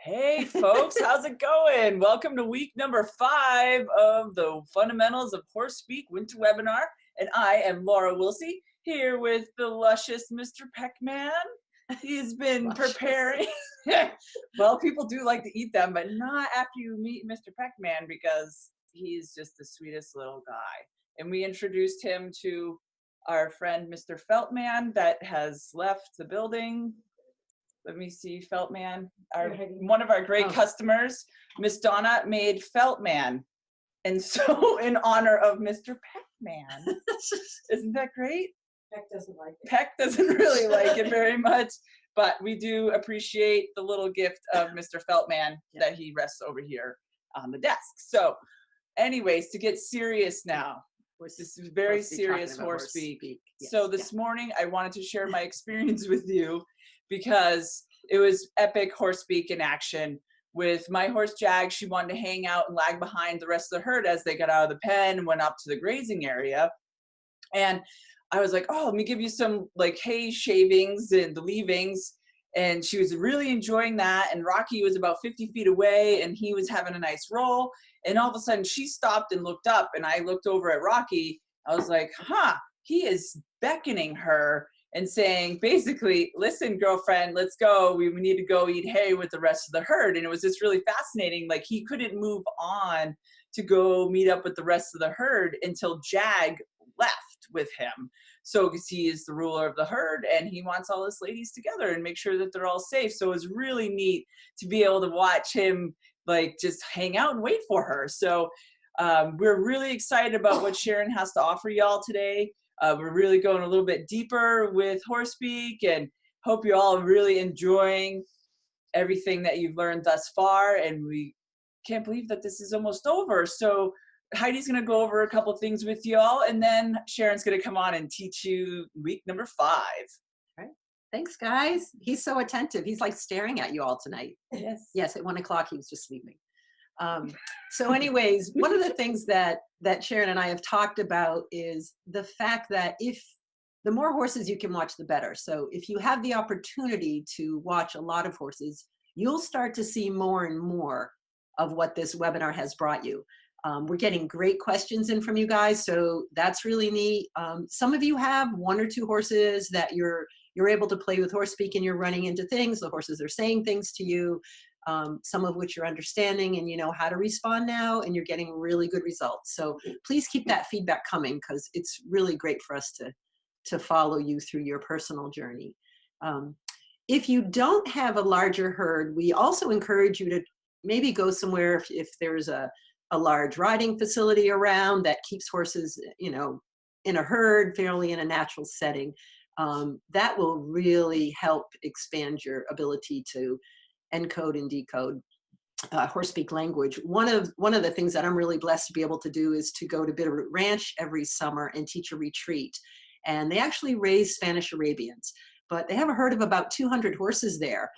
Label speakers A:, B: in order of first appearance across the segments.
A: Hey folks, how's it going? Welcome to week number 5 of the Fundamentals of Horse Speak Winter Webinar. And I am Laura Wilsie, here with the luscious Mr. Peckman. He's been preparing. Well, people do like to eat them, but not after you meet Mr. Peckman because he's just the sweetest little guy. And we introduced him to our friend Mr. Feltman that has left the building. Let me see, Feltman. One of our great customers, Miss Donna, made Feltman. And so in honor of Mr. Peckman. Isn't that great?
B: Peck doesn't like it.
A: Peck doesn't really like it very much, but we do appreciate the little gift of Mr. Feltman that he rests over here on the desk. So anyways, to get serious now, this is very serious horse speak.
B: Yes.
A: So this morning I wanted to share my experience with you because it was epic horse speak in action. With my horse Jag, she wanted to hang out and lag behind the rest of the herd as they got out of the pen and went up to the grazing area. And I was like, oh, let me give you some like hay shavings and the leavings. And she was really enjoying that. And Rocky was about 50 feet away and he was having a nice roll. And all of a sudden she stopped and looked up and I looked over at Rocky. I was like, he is beckoning her and saying, basically, listen, girlfriend, let's go. We need to go eat hay with the rest of the herd. And it was just really fascinating. Like he couldn't move on to go meet up with the rest of the herd until Jag left with him. So because he is the ruler of the herd and he wants all his ladies together and make sure that they're all safe. So it was really neat to be able to watch him like just hang out and wait for her. So we're really excited about what Sharon has to offer y'all today. We're really going a little bit deeper with horse speak and hope you're all really enjoying everything that you've learned thus far. And we can't believe that this is almost over. So Heidi's going to go over a couple of things with y'all, and then Sharon's going to come on and teach you week number 5.
B: All right. Thanks, guys. He's so attentive. He's like staring at you all tonight. Yes, at 1 o'clock he was just sleeping. So anyways, one of the things that Sharon and I have talked about is the fact that if the more horses you can watch, the better. So if you have the opportunity to watch a lot of horses, you'll start to see more and more of what this webinar has brought you. We're getting great questions in from you guys, so that's really neat. Some of you have 1 or 2 horses that you're able to play with horse speak and you're running into things. The horses are saying things to you. Some of which you're understanding and you know how to respond now and you're getting really good results. So please keep that feedback coming because it's really great for us to follow you through your personal journey. If you don't have a larger herd, we also encourage you to maybe go somewhere if there's a large riding facility around that keeps horses, you know, in a herd, fairly in a natural setting. That will really help expand your ability to encode and decode horse speak language. One of the things that I'm really blessed to be able to do is to go to Bitterroot Ranch every summer and teach a retreat. And they actually raise Spanish Arabians, but they have a herd of about 200 horses there.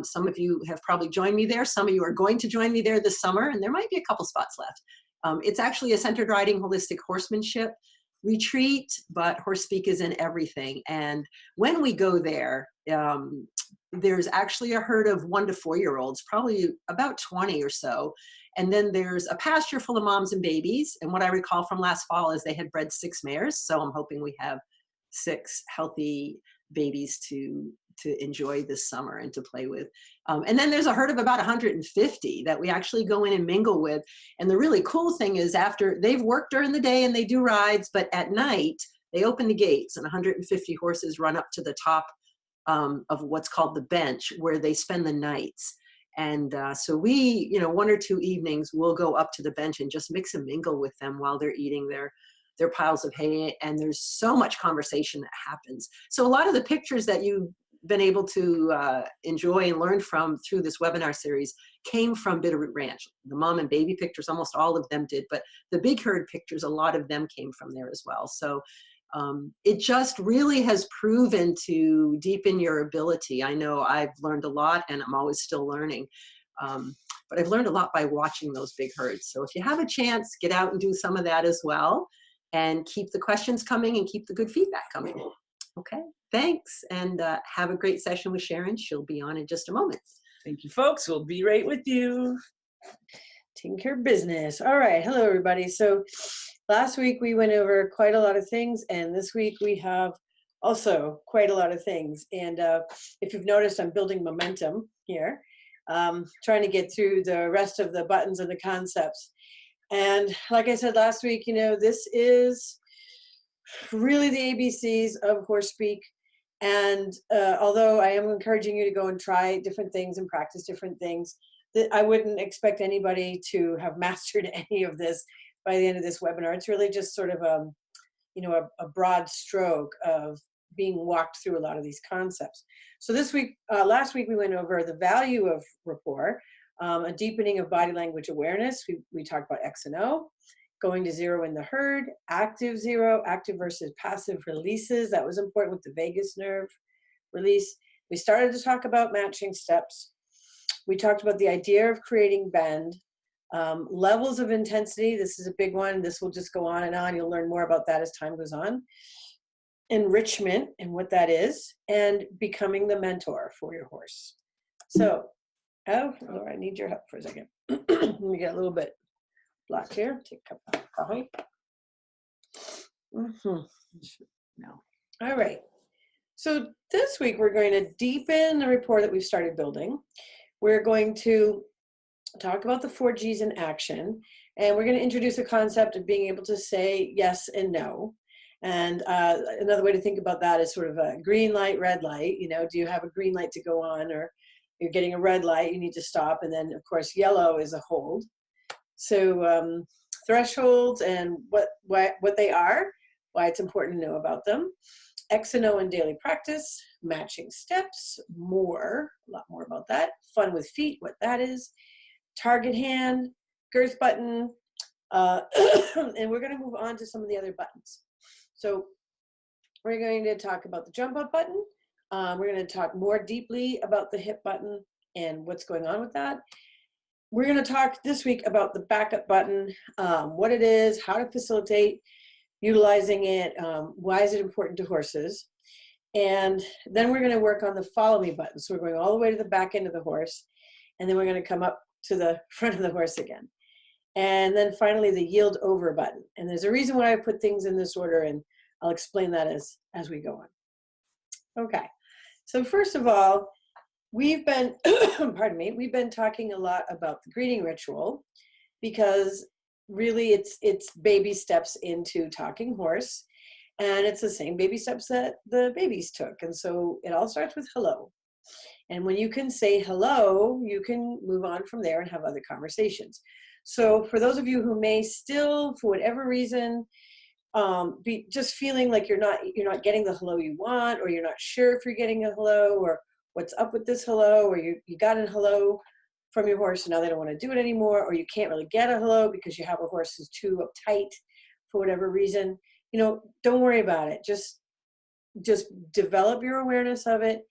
B: Some of you have probably joined me there. Some of you are going to join me there this summer, and there might be a couple spots left. It's actually a centered riding holistic horsemanship retreat, but horse speak is in everything. And when we go there, there's actually a herd of 1 to 4-year-olds, probably about 20 or so. And then there's a pasture full of moms and babies. And what I recall from last fall is they had bred 6 mares. So I'm hoping we have 6 healthy babies to enjoy this summer and to play with. And then there's a herd of about 150 that we actually go in and mingle with. And the really cool thing is after they've worked during the day and they do rides, but at night they open the gates and 150 horses run up to the top of what's called the bench where they spend the nights. And so we, 1 or 2 evenings, we'll go up to the bench and just mix and mingle with them while they're eating their piles of hay. And there's so much conversation that happens. So a lot of the pictures that you've been able to enjoy and learn from through this webinar series came from Bitterroot Ranch. The mom and baby pictures, almost all of them did, but the big herd pictures, a lot of them came from there as well. So it just really has proven to deepen your ability. I know I've learned a lot and I'm always still learning, but I've learned a lot by watching those big herds. So if you have a chance, get out and do some of that as well and keep the questions coming and keep the good feedback coming. Okay, thanks. And have a great session with Sharon. She'll be on in just a moment.
A: Thank you, folks. We'll be right with you.
C: Taking care of business. All right. Hello, everybody. So last week we went over quite a lot of things, and this week we have also quite a lot of things. And if you've noticed, I'm building momentum here, trying to get through the rest of the buttons and the concepts. And like I said last week, you know, this is really the ABCs of horse speak. And although I am encouraging you to go and try different things and practice different things, that I wouldn't expect anybody to have mastered any of this by the end of this webinar. It's really just sort of you know, a broad stroke of being walked through a lot of these concepts. So this week, last week we went over the value of rapport, a deepening of body language awareness. We talked about X and O, going to zero in the herd, active zero, active versus passive releases. That was important with the vagus nerve release. We started to talk about matching steps. We talked about the idea of creating bend, levels of intensity. This is a big one. This will just go on and on. You'll learn more about that as time goes on. Enrichment and what that is, and becoming the mentor for your horse. So, oh, Laura, I need your help for a second. Let me get a little bit black here. Take a cup of coffee. No. All right. So this week we're going to deepen the rapport that we've started building. We're going to talk about the 4 G's in action, and we're going to introduce a concept of being able to say yes and no. And another way to think about that is sort of a green light, red light. You know, do you have a green light to go on, or you're getting a red light, you need to stop. And then, of course, yellow is a hold. So thresholds and what they are, why it's important to know about them. X and O in daily practice, matching steps, a lot more about that. Fun with feet, what that is. Target hand, girth button, and we're going to move on to some of the other buttons. So we're going to talk about the jump up button. We're going to talk more deeply about the hip button and what's going on with that. We're going to talk this week about the backup button, what it is, how to facilitate utilizing it, why is it important to horses. And then we're going to work on the follow me button. So we're going all the way to the back end of the horse, and then we're going to come up to the front of the horse again. And then finally the yield over button. And there's a reason why I put things in this order, and I'll explain that as we go on. Okay, so first of all, we've been, pardon me, we've been talking a lot about the greeting ritual, because really it's baby steps into talking horse, and it's the same baby steps that the babies took. And so it all starts with hello. And when you can say hello, you can move on from there and have other conversations. So for those of you who may still, for whatever reason, be just feeling like you're not getting the hello you want, or you're not sure if you're getting a hello, or what's up with this hello, or you got a hello from your horse and now they don't want to do it anymore, or you can't really get a hello because you have a horse who's too uptight for whatever reason, you know, don't worry about it. Just develop your awareness of it.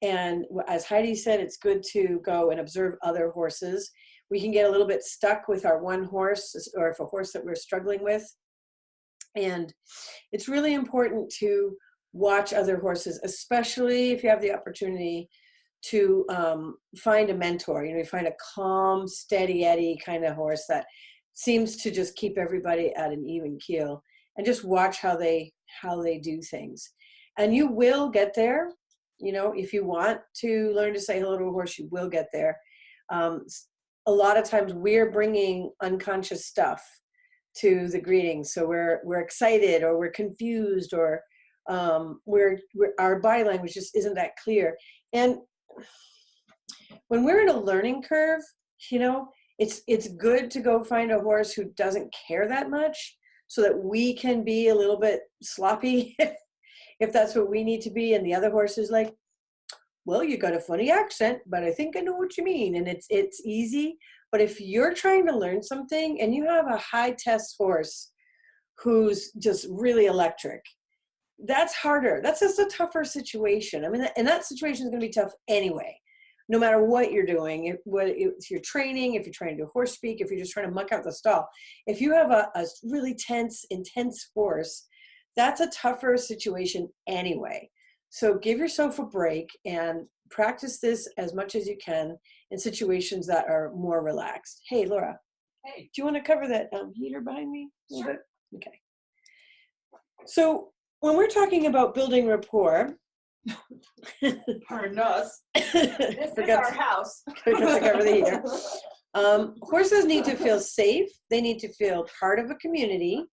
C: And as Heidi said, it's good to go and observe other horses. We can get a little bit stuck with our one horse, or if a horse that we're struggling with. And it's really important to watch other horses, especially if you have the opportunity to find a mentor. You know, you find a calm, steady Eddie kind of horse that seems to just keep everybody at an even keel, and just watch how they do things. And you will get there. You know, if you want to learn to say hello to a horse, you will get there. A lot of times we're bringing unconscious stuff to the greeting. So we're excited, or we're confused, or our body language just isn't that clear. And when we're in a learning curve, you know, it's good to go find a horse who doesn't care that much, so that we can be a little bit sloppy if that's what we need to be. And the other horse is like, well, you got a funny accent, but I think I know what you mean. And it's easy. But if you're trying to learn something and you have a high test horse who's just really electric, that's harder. That's just a tougher situation. I mean, and that situation is going to be tough anyway, no matter what you're doing. If you're training, if you're trying to do horse speak, if you're just trying to muck out the stall, if you have a really tense, intense horse, that's a tougher situation anyway. So give yourself a break and practice this as much as you can. in situations that are more relaxed. Hey, Laura.
A: Hey.
C: Do you want to cover that heater behind me a little
A: Sure.
C: bit? Okay. So when we're talking about building rapport,
A: Pardon us. This is our house.
C: Forgot to cover the heater. Horses need to feel safe. They need to feel part of a community,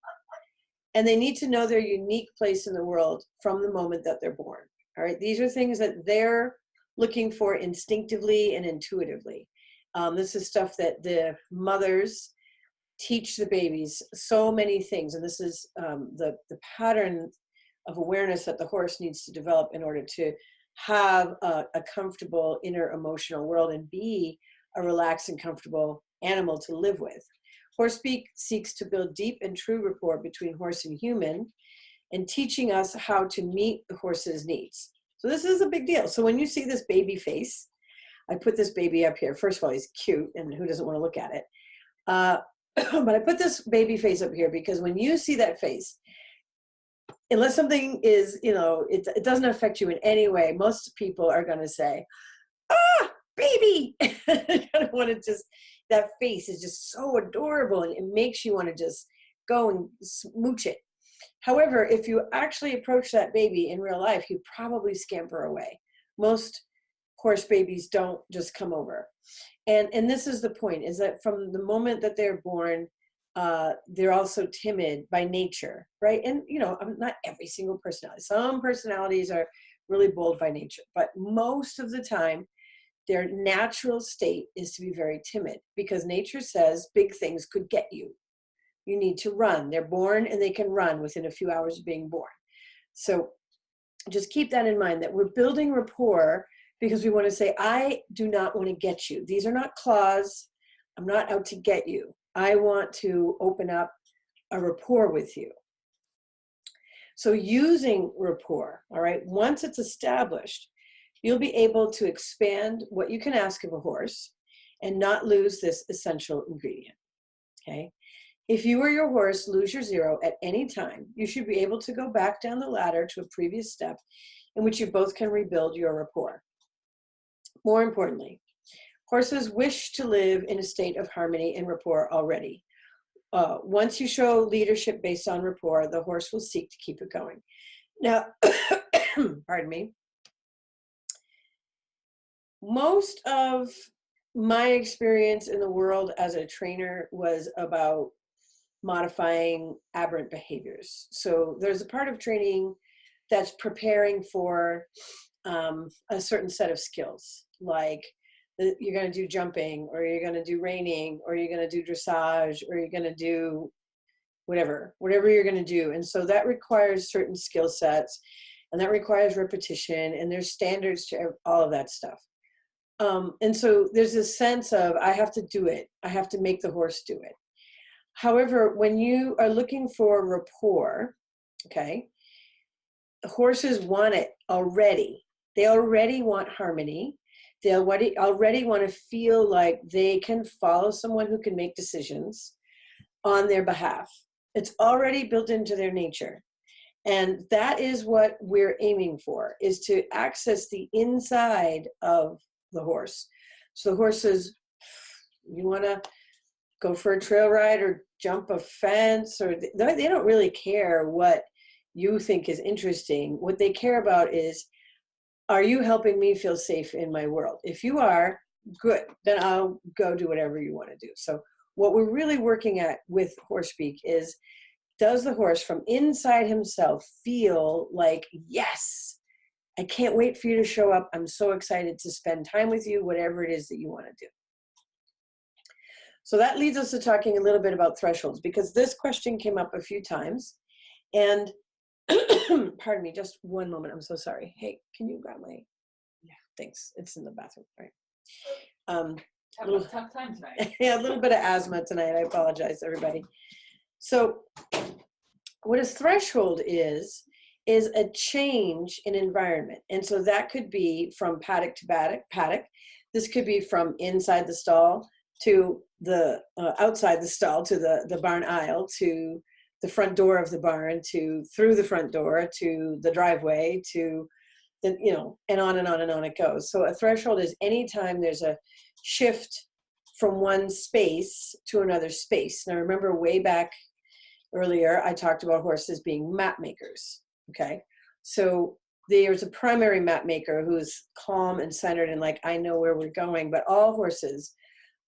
C: and they need to know their unique place in the world from the moment that they're born. All right, these are things that they're looking for instinctively and intuitively. This is stuff that the mothers teach the babies so many things, and this is the pattern of awareness that the horse needs to develop in order to have a comfortable inner emotional world and be a relaxed and comfortable animal to live with. Horse Speak seeks to build deep and true rapport between horse and human, and teaching us how to meet the horse's needs. So this is a big deal. So when you see this baby face, I put this baby up here. First of all, he's cute, and who doesn't want to look at it? But I put this baby face up here because when you see that face, unless something is, it doesn't affect you in any way, most people are going to say, ah, baby. I don't want to just, that face is just so adorable, and it makes you want to just go and smooch it. However, if you actually approach that baby in real life, you probably scamper away. Most horse babies don't just come over. And this is the point, is that from the moment that they're born, they're also timid by nature, right? And, not every single personality. Some personalities are really bold by nature, but most of the time, their natural state is to be very timid because nature says big things could get you. You need to run. They're born and they can run within a few hours of being born. So just keep that in mind, that we're building rapport because we want to say, I do not want to get you. These are not claws. I'm not out to get you. I want to open up a rapport with you. So using rapport, all right, once it's established, you'll be able to expand what you can ask of a horse and not lose this essential ingredient, okay? If you or your horse lose your zero at any time, you should be able to go back down the ladder to a previous step in which you both can rebuild your rapport. More importantly, horses wish to live in a state of harmony and rapport already. Once you show leadership based on rapport, the horse will seek to keep it going. Now, pardon me. Most of my experience in the world as a trainer was about modifying aberrant behaviors. So there's a part of training that's preparing for a certain set of skills, like you're going to do jumping, or you're going to do reining, or you're going to do dressage, or you're going to do whatever you're going to do. And so that requires certain skill sets, and that requires repetition, and there's standards to all of that stuff. And so there's this sense of, I have to do it. I have to make the horse do it. However, when you are looking for rapport, okay, horses want it already. They already want harmony. They already want to feel like they can follow someone who can make decisions on their behalf. It's already built into their nature. And that is what we're aiming for, is to access the inside of the horse. So the horse says, you want to go for a trail ride or jump a fence, or they don't really care what you think is interesting. What they care about is, are you helping me feel safe in my world? If you are, good, then I'll go do whatever you want to do. So what we're really working at with Horse Speak is, does the horse from inside himself feel like, yes, I can't wait for you to show up. I'm so excited to spend time with you, whatever it is that you want to do. So that leads us to talking a little bit about thresholds, because this question came up a few times. And pardon me, just one moment. I'm so sorry. Hey, can you grab my, yeah, thanks. It's in the bathroom. All right.
A: Having a tough time tonight.
C: Yeah, a little bit of asthma tonight. I apologize, everybody. So what a threshold is a change in environment. And so that could be from paddock to paddock. This could be from inside the stall to the outside the stall, to the barn aisle, to the front door of the barn, to through the front door, to the driveway, to you know, and on and on and on it goes. So a threshold is anytime there's a shift from one space to another space. Now remember way back earlier, I talked about horses being map makers, okay? So there's a primary map maker who's calm and centered and like, I know where we're going, but all horses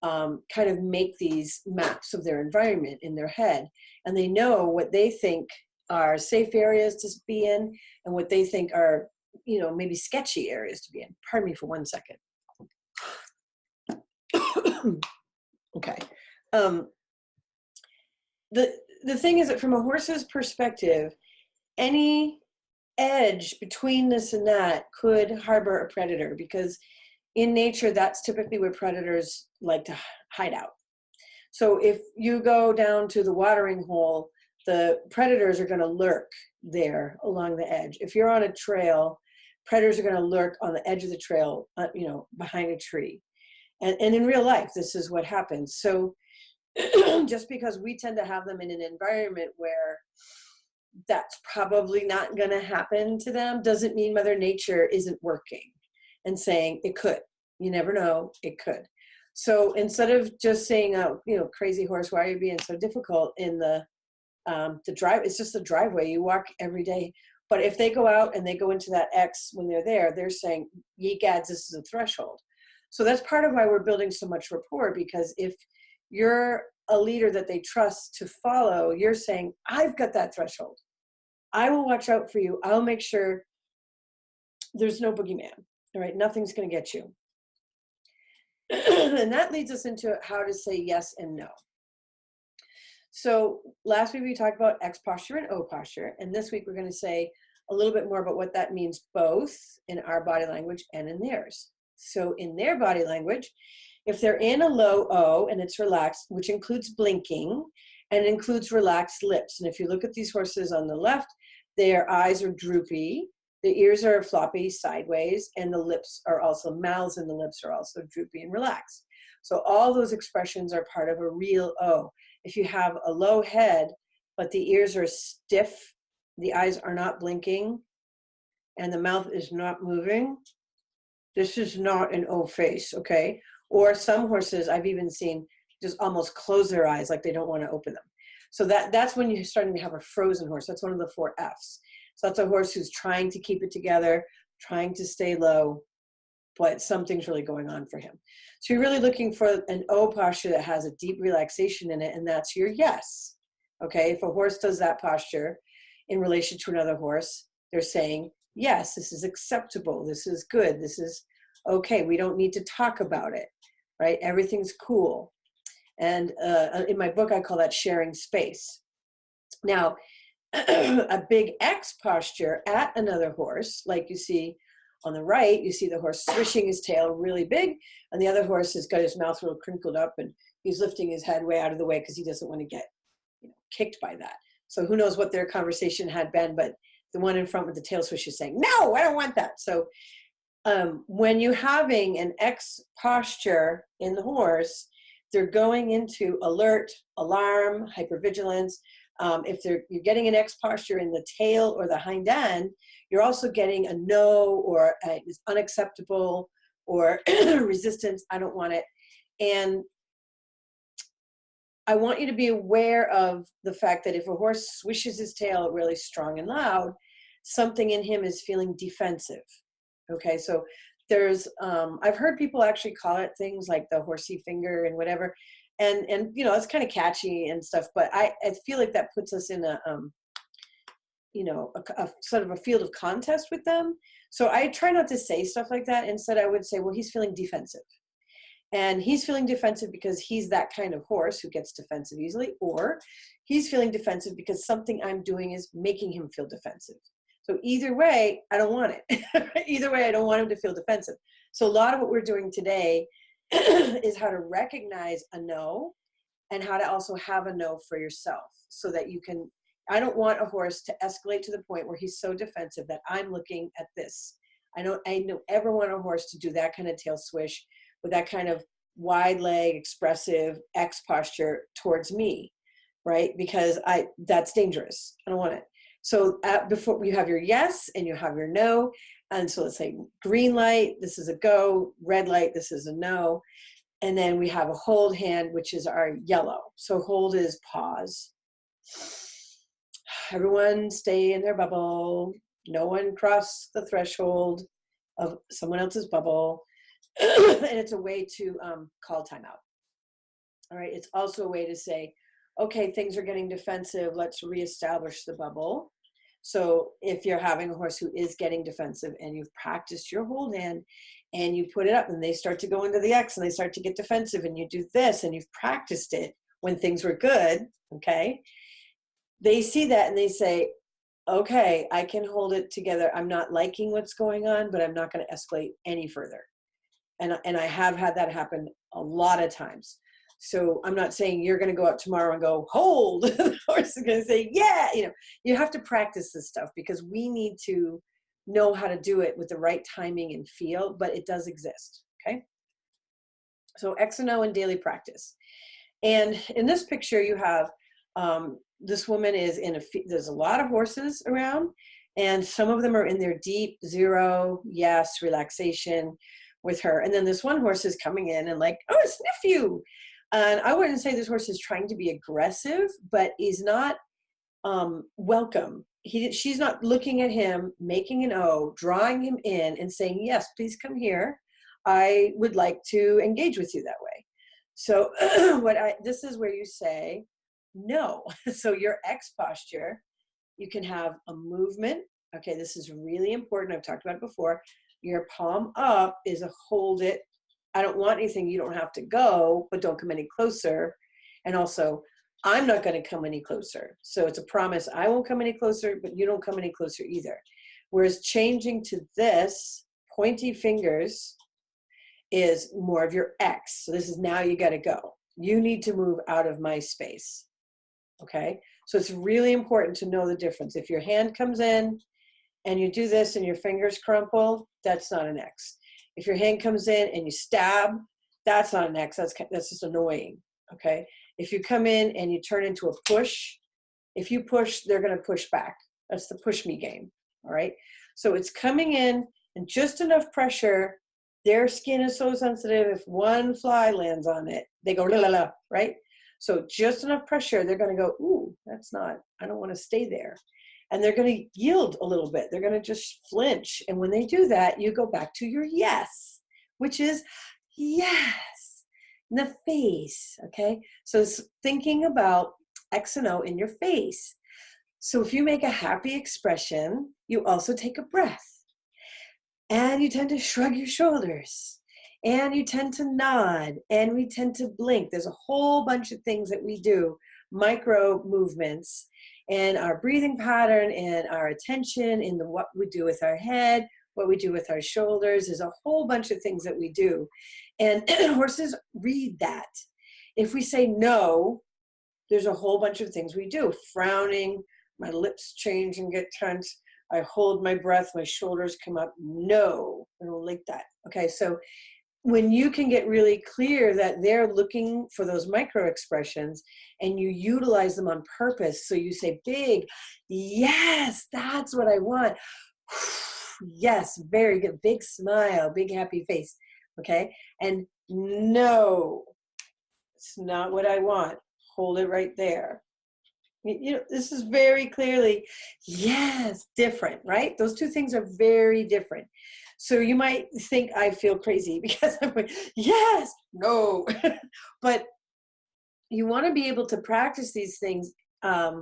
C: kind of make these maps of their environment in their head, and they know what they think are safe areas to be in and what they think are, you know, maybe sketchy areas to be in. Pardon me for 1 second. Okay. The thing is that from a horse's perspective, any edge between this and that could harbor a predator, because in nature, that's typically where predators like to hide out. So if you go down to the watering hole, the predators are going to lurk there along the edge. If you're on a trail, predators are going to lurk on the edge of the trail, you know, behind a tree. And in real life, this is what happens. So just because we tend to have them in an environment where that's probably not going to happen to them doesn't mean Mother Nature isn't working and saying it could. You never know, it could. So instead of just saying, oh, you know, crazy horse, why are you being so difficult in the drive? It's just the driveway. You walk every day. But if they go out and they go into that X when they're there, they're saying, ye gads, this is a threshold. So that's part of why we're building so much rapport, because if you're a leader that they trust to follow, you're saying, I've got that threshold. I will watch out for you. I'll make sure there's no boogeyman. All right, nothing's going to get you. And that leads us into how to say yes and no. So last week we talked about X posture and O posture. And this week we're going to say a little bit more about what that means, both in our body language and in theirs. So in their body language, if they're in a low O and it's relaxed, which includes blinking and includes relaxed lips. And if you look at these horses on the left, their eyes are droopy, the ears are floppy sideways, and the lips are also, mouths and the lips are also droopy and relaxed. So all those expressions are part of a real O. If you have a low head, but the ears are stiff, the eyes are not blinking, and the mouth is not moving, this is not an O face, okay? Or some horses I've even seen just almost close their eyes like they don't want to open them. So that's when you're starting to have a frozen horse. That's one of the 4 Fs. So that's a horse who's trying to keep it together, trying to stay low, but something's really going on for him. So you're really looking for an O posture that has a deep relaxation in it, and that's your yes. Okay, if a horse does that posture in relation to another horse, they're saying, yes, this is acceptable, this is good, this is okay, we don't need to talk about it, right? Everything's cool. And in my book, I call that sharing space. Now, a big X posture at another horse, like you see on the right, you see the horse swishing his tail really big, and the other horse has got his mouth real crinkled up, and he's lifting his head way out of the way because he doesn't want to get, you know, kicked by that. So who knows what their conversation had been, but the one in front with the tail swish is saying, no, I don't want that. So when you're having an X posture in the horse, they're going into alert, alarm, hypervigilance. If you're getting an X posture in the tail or the hind end, you're also getting a no, or it's unacceptable, or resistance, I don't want it. And I want you to be aware of the fact that if a horse swishes his tail really strong and loud, something in him is feeling defensive. Okay, so there's, I've heard people actually call it things like the horsey finger and whatever. And you know, it's kind of catchy and stuff, but I feel like that puts us in a, you know, a sort of a field of contest with them. So I try not to say stuff like that. Instead, I would say, well, he's feeling defensive. And he's feeling defensive because he's that kind of horse who gets defensive easily, or he's feeling defensive because something I'm doing is making him feel defensive. So either way, I don't want it. Either way, I don't want him to feel defensive. So a lot of what we're doing today is how to recognize a no, and how to also have a no for yourself, so that you can, I don't want a horse to escalate to the point where he's so defensive that I'm looking at this. I don't ever want a horse to do that kind of tail swish with that kind of wide leg, expressive X posture towards me, right? Because that's dangerous. I don't want it. So before you have your yes and you have your no, And so let's say green light, this is a go, red light, this is a no. And then we have a hold hand, which is our yellow. So hold is pause. Everyone stay in their bubble. No one cross the threshold of someone else's bubble. And it's a way to call timeout. All right, it's also a way to say, okay, things are getting defensive, let's reestablish the bubble. So if you're having a horse who is getting defensive and you've practiced your hold hand and you put it up and they start to go into the X and they start to get defensive and you do this and you've practiced it when things were good, okay, they see that and they say, okay, I can hold it together. I'm not liking what's going on, but I'm not going to escalate any further. And I have had that happen a lot of times. So I'm not saying you're going to go out tomorrow and go, hold. The horse is going to say, yeah. You know, you have to practice this stuff because we need to know how to do it with the right timing and feel, but it does exist. Okay. So X and O in daily practice. And in this picture, you have this woman is in there's a lot of horses around, and some of them are in their deep zero, yes, relaxation with her. And then this one horse is coming in and like, oh, sniff you. And I wouldn't say this horse is trying to be aggressive, but he's not welcome. She's not looking at him, making an O, drawing him in and saying, yes, please come here. I would like to engage with you that way. So this is where you say no. So your X posture, you can have a movement. Okay, this is really important. I've talked about it before. Your palm up is a hold it. I don't want anything. You don't have to go, but don't come any closer. And also, I'm not going to come any closer. So it's a promise. I won't come any closer, but you don't come any closer either. Whereas changing to this, pointy fingers is more of your X. So this is now you got to go. You need to move out of my space. Okay. So it's really important to know the difference. If your hand comes in and you do this and your fingers crumple, that's not an X. If your hand comes in and you stab, that's not an X. That's just annoying. Okay. If you come in and you turn into a push, if you push, they're going to push back. That's the push me game. All right. So it's coming in and just enough pressure. Their skin is so sensitive. If one fly lands on it, they go, la, la, la, right? So just enough pressure, they're going to go, ooh, that's not, I don't want to stay there. And they're going to yield a little bit. They're going to just flinch. And when they do that, you go back to your yes, which is yes, in the face, okay? So it's thinking about X and O in your face. So if you make a happy expression, you also take a breath. And you tend to shrug your shoulders. And you tend to nod. And we tend to blink. There's a whole bunch of things that we do, micro movements, and our breathing pattern and our attention in what we do with our head, what we do with our shoulders. There's a whole bunch of things that we do. And horses read that. If we say no, there's a whole bunch of things we do. Frowning, my lips change and get tense. I hold my breath, my shoulders come up. No, I don't like that. Okay, so when you can get really clear that they're looking for those micro expressions and you utilize them on purpose. So you say big, yes, that's what I want. Yes, very good. Big smile, big happy face. Okay, and no, it's not what I want. Hold it right there. You know, this is very clearly, yes, different, right? Those two things are very different. So you might think I feel crazy because I'm like, yes, no. But you want to be able to practice these things a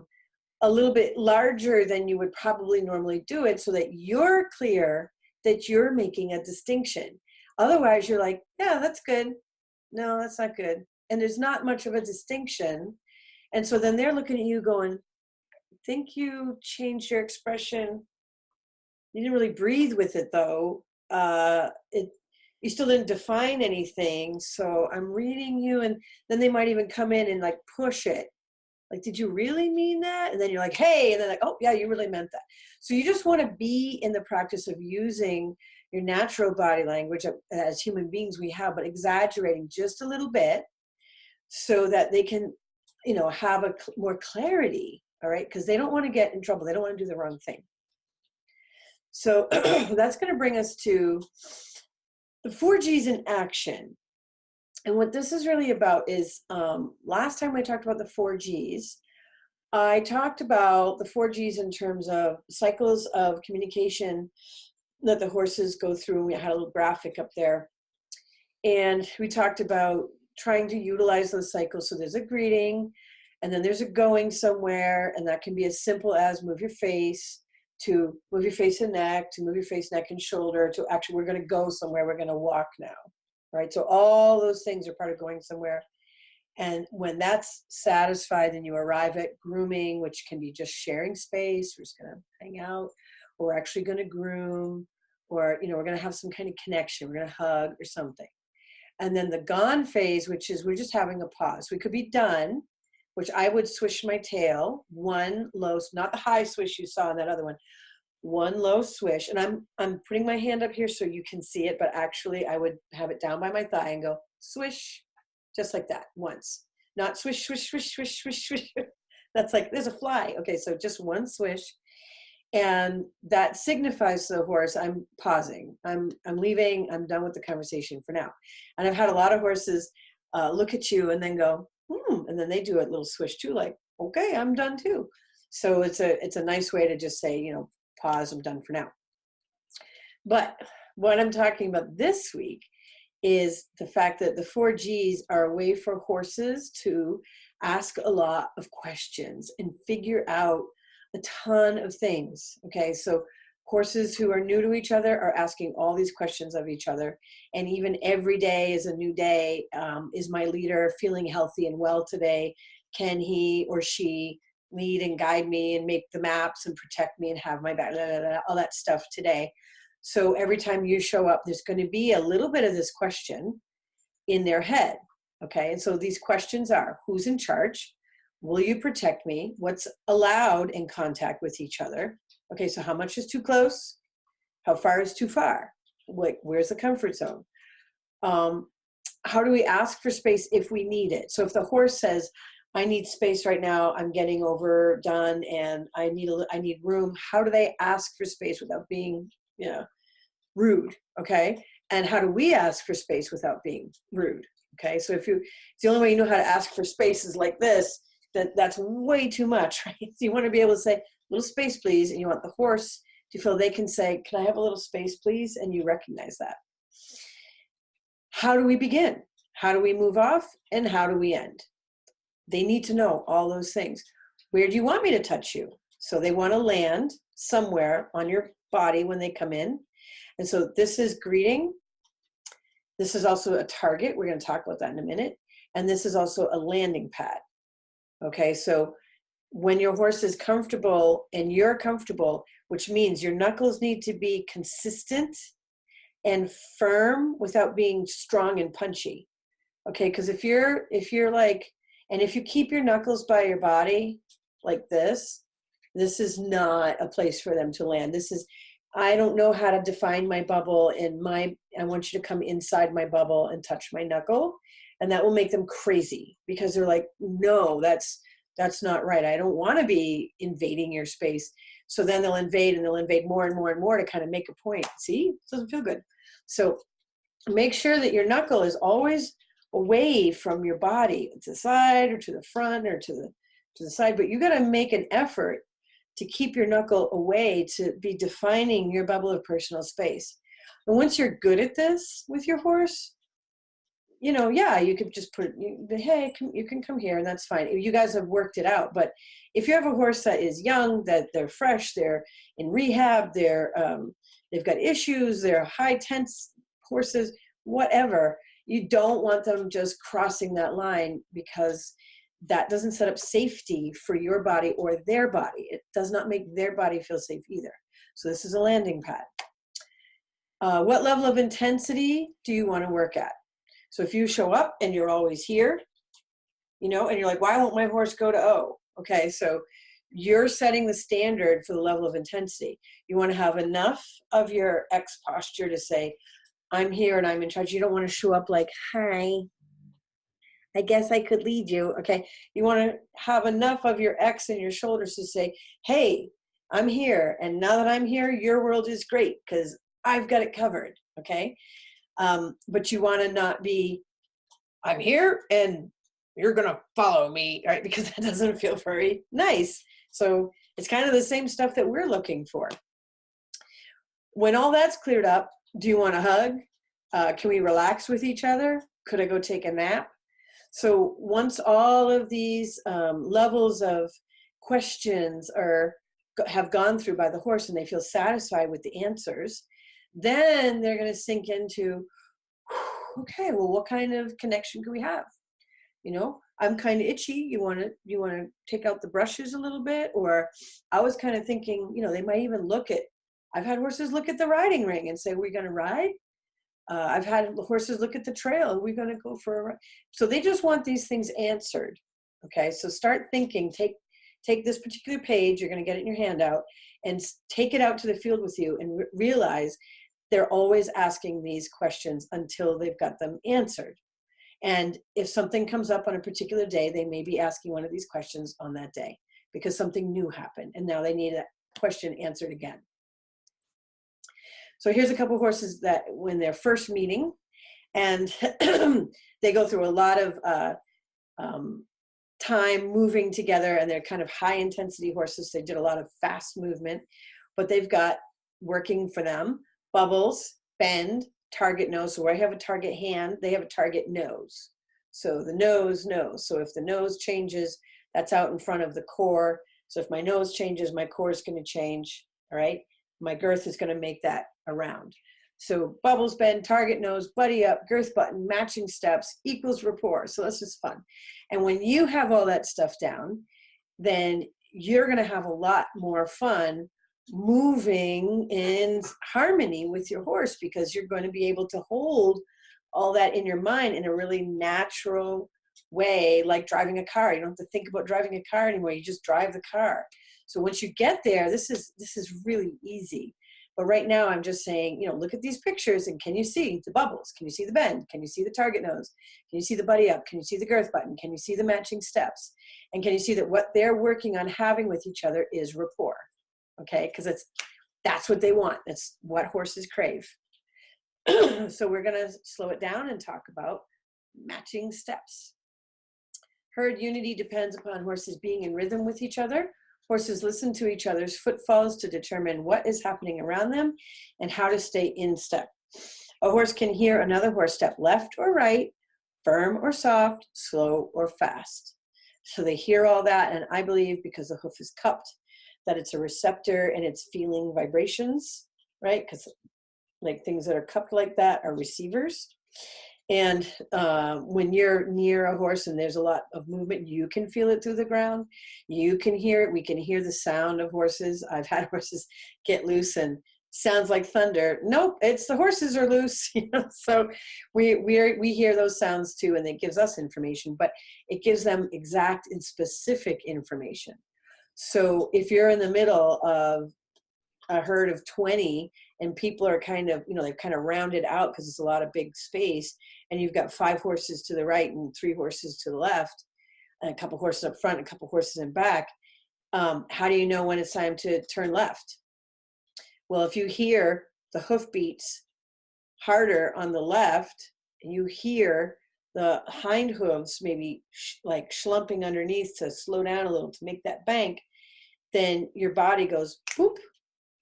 C: little bit larger than you would probably normally do it so that you're clear that you're making a distinction. Otherwise, you're like, yeah, that's good. No, that's not good. And there's not much of a distinction. And so then they're looking at you going, I think you changed your expression. You didn't really breathe with it though. You still didn't define anything. So I'm reading you. And then they might even come in and like push it. Like, did you really mean that? And then you're like, hey, and they're like, oh yeah, you really meant that. So you just want to be in the practice of using your natural body language as human beings we have, but exaggerating just a little bit so that they can, you know, have more clarity, all right? Because they don't want to get in trouble. They don't want to do the wrong thing. So that's going to bring us to the 4Gs in action. And what this is really about is, last time I talked about the 4Gs, I talked about the 4Gs in terms of cycles of communication that the horses go through. We had a little graphic up there. And we talked about trying to utilize those cycles. So there's a greeting, and then there's a going somewhere, and that can be as simple as move your face, to move your face and neck, to move your face, neck, and shoulder, to actually we're going to go somewhere, we're going to walk now, right? So all those things are part of going somewhere. And when that's satisfied, then you arrive at grooming, which can be just sharing space. We're just going to hang out, or we're actually going to groom, or, you know, we're going to have some kind of connection. We're going to hug or something. And then the gone phase, which is we're just having a pause. We could be done, which I would swish my tail, one low, not the high swish you saw in that other one, one low swish. And I'm putting my hand up here so you can see it, but actually I would have it down by my thigh and go swish, just like that, once. Not swish, swish, swish, swish, swish, swish. That's like, there's a fly. Okay, so just one swish. And that signifies to the horse, I'm pausing, I'm leaving, I'm done with the conversation for now. And I've had a lot of horses look at you and then go, and then they do a little swish too, like, okay, I'm done too. So it's a nice way to just say, you know, pause, I'm done for now. But what I'm talking about this week is the fact that the 4Gs are a way for horses to ask a lot of questions and figure out a ton of things. Okay, so horses who are new to each other are asking all these questions of each other, and even every day is a new day. Is my leader feeling healthy and well today? Can he or she lead and guide me and make the maps and protect me and have my back, all that stuff today? So every time you show up, there's going to be a little bit of this question in their head. Okay, and so these questions are: who's in charge? Will you protect me? What's allowed in contact with each other? Okay, so how much is too close? How far is too far? Like, where's the comfort zone? How do we ask for space if we need it? So if the horse says, I need space right now, I'm getting overdone and I need room, how do they ask for space without being, you know, rude? Okay, and how do we ask for space without being rude? Okay, so if the only way you know how to ask for space is like this, that's way too much, right? So you want to be able to say, little space, please. And you want the horse to feel they can say, can I have a little space, please? And you recognize that. How do we begin? How do we move off? And how do we end? They need to know all those things. Where do you want me to touch you? So they want to land somewhere on your body when they come in. And so this is greeting. This is also a target. We're going to talk about that in a minute. And this is also a landing pad. Okay, so when your horse is comfortable and you're comfortable, which means your knuckles need to be consistent and firm without being strong and punchy. Okay, because if you're like, and if you keep your knuckles by your body like this is not a place for them to land. This is, I don't know how to define my bubble, and I want you to come inside my bubble and touch my knuckle. And that will make them crazy because they're like, no, that's not right. I don't want to be invading your space. So then they'll invade, and they'll invade more and more and more to kind of make a point. See, it doesn't feel good. So make sure that your knuckle is always away from your body, to the side or to the front or to the side. But you got to make an effort to keep your knuckle away, to be defining your bubble of personal space. And once you're good at this with your horse, you know, yeah, you could just put, hey, you can come here, and that's fine. You guys have worked it out. But if you have a horse that is young, that they're fresh, they're in rehab, they've got issues, they're high tense horses, whatever, you don't want them just crossing that line, because that doesn't set up safety for your body or their body. It does not make their body feel safe either. So this is a landing pad. What level of intensity do you want to work at? So if you show up and you're always here, you know, and you're like, why won't my horse go to O? Okay, so you're setting the standard for the level of intensity. You want to have enough of your X posture to say, I'm here and I'm in charge. You don't want to show up like, hi, I guess I could lead you. Okay, you want to have enough of your X in your shoulders to say, hey, I'm here. And now that I'm here, your world is great because I've got it covered. Okay. But you want to not be, I'm here and you're going to follow me, right? Because that doesn't feel very nice. So it's kind of the same stuff that we're looking for. When all that's cleared up, do you want a hug? Can we relax with each other? Could I go take a nap? So once all of these levels of questions have gone through by the horse and they feel satisfied with the answers, then they're going to sink into, okay, well, what kind of connection can we have? You know, I'm kind of itchy. You want to take out the brushes a little bit? Or I was kind of thinking, you know, they might even I've had horses look at the riding ring and say, we're going to ride. I've had horses look at the trail. Are we going to go for a ride? So they just want these things answered. Okay, so start thinking. Take this particular page. You're going to get it in your handout and take it out to the field with you and realize they're always asking these questions until they've got them answered. And if something comes up on a particular day, they may be asking one of these questions on that day because something new happened and now they need a question answered again. So here's a couple of horses that when they're first meeting and they go through a lot of time moving together and they're kind of high intensity horses. They did a lot of fast movement, but they've got working for them, bubbles, bend, target nose. So where I have a target hand, they have a target nose. So the nose. So if the nose changes, that's out in front of the core. So if my nose changes, my core is going to change. All right. My girth is going to make that around. So bubbles, bend, target nose, buddy up, girth button, matching steps equals rapport. So that's just fun. And when you have all that stuff down, then you're going to have a lot more fun moving in harmony with your horse because you're going to be able to hold all that in your mind in a really natural way, like driving a car. You don't have to think about driving a car anymore. You just drive the car. So once you get there, this is really easy. But right now I'm just saying, you know, look at these pictures and can you see the bubbles? Can you see the bend? Can you see the target nose? Can you see the buddy up? Can you see the girth button? Can you see the matching steps? And can you see that what they're working on having with each other is rapport? Okay, because that's what they want. That's what horses crave. So we're going to slow it down and talk about matching steps. Herd unity depends upon horses being in rhythm with each other. Horses listen to each other's footfalls to determine what is happening around them and how to stay in step. A horse can hear another horse step left or right, firm or soft, slow or fast. So they hear all that, and I believe because the hoof is cupped, that it's a receptor and it's feeling vibrations, right? Because like things that are cupped like that are receivers. And when you're near a horse and there's a lot of movement, you can feel it through the ground. You can hear it. We can hear the sound of horses. I've had horses get loose and sounds like thunder. Nope, it's the horses are loose. You know? So we hear those sounds too, and it gives us information, but it gives them exact and specific information. So if you're in the middle of a herd of 20 and people are kind of, you know, they've kind of rounded out because it's a lot of big space, and you've got 5 horses to the right and 3 horses to the left and a couple horses up front and a couple horses in back, how do you know when it's time to turn left? Well, if you hear the hoof beats harder on the left and you hear the hind hooves maybe like schlumping underneath to slow down a little to make that bank, then your body goes boop,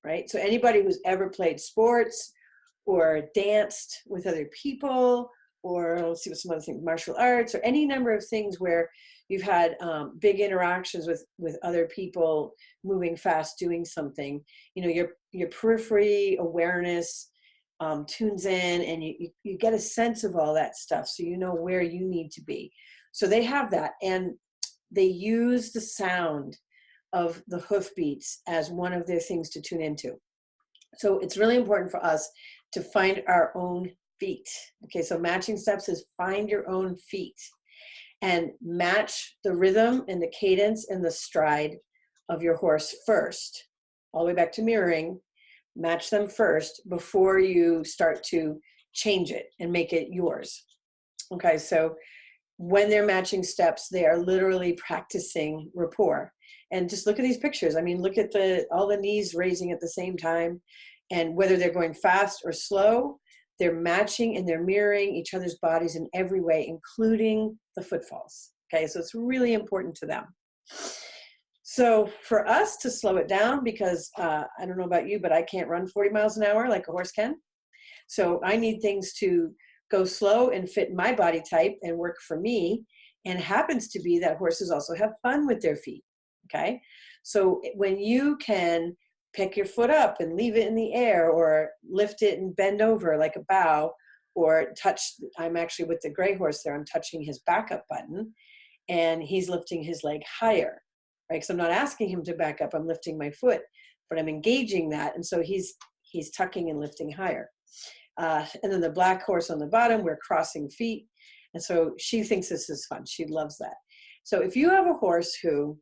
C: right? So anybody who's ever played sports or danced with other people, or let's see what some other things, martial arts, or any number of things where you've had big interactions with other people moving fast, doing something, you know, your periphery awareness tunes in, and you get a sense of all that stuff, so you know where you need to be. So they have that, and they use the sound of the hoof beats as one of their things to tune into. So it's really important for us to find our own feet. Okay, so matching steps is find your own feet and match the rhythm and the cadence and the stride of your horse first, all the way back to mirroring. Match them first before you start to change it and make it yours. Okay, so when they're matching steps, they are literally practicing rapport. And just look at these pictures. I mean, look at all the knees raising at the same time, and whether they're going fast or slow, they're matching and they're mirroring each other's bodies in every way, including the footfalls. Okay, so it's really important to them. So for us to slow it down, because I don't know about you, but I can't run 40 miles an hour like a horse can. So I need things to go slow and fit my body type and work for me. And it happens to be that horses also have fun with their feet. Okay, so when you can pick your foot up and leave it in the air, or lift it and bend over like a bow, or touch, I'm actually with the gray horse there, I'm touching his backup button and he's lifting his leg higher, right? Because I'm not asking him to back up, I'm lifting my foot, but I'm engaging that. And so he's tucking and lifting higher. And then the black horse on the bottom, we're crossing feet. And so she thinks this is fun. She loves that. So if you have a horse who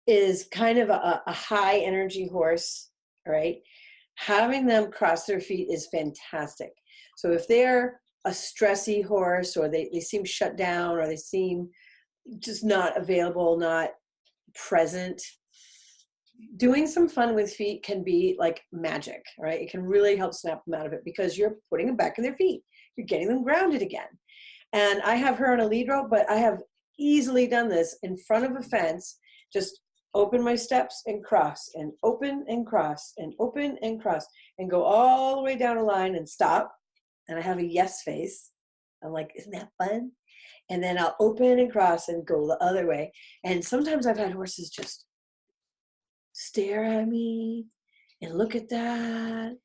C: is kind of a high energy horse, right? Having them cross their feet is fantastic. So if they're a stressy horse, or they seem shut down, or they seem just not available, not present, doing some fun with feet can be like magic, right? It can really help snap them out of it, because you're putting them back in their feet. You're getting them grounded again. And I have her on a lead rope, but I have easily done this in front of a fence, just open my steps and cross, and open and cross, and open and cross, and go all the way down a line and stop. And I have a yes face. I'm like, isn't that fun? And then I'll open and cross and go the other way. And sometimes I've had horses just stare at me and look at that.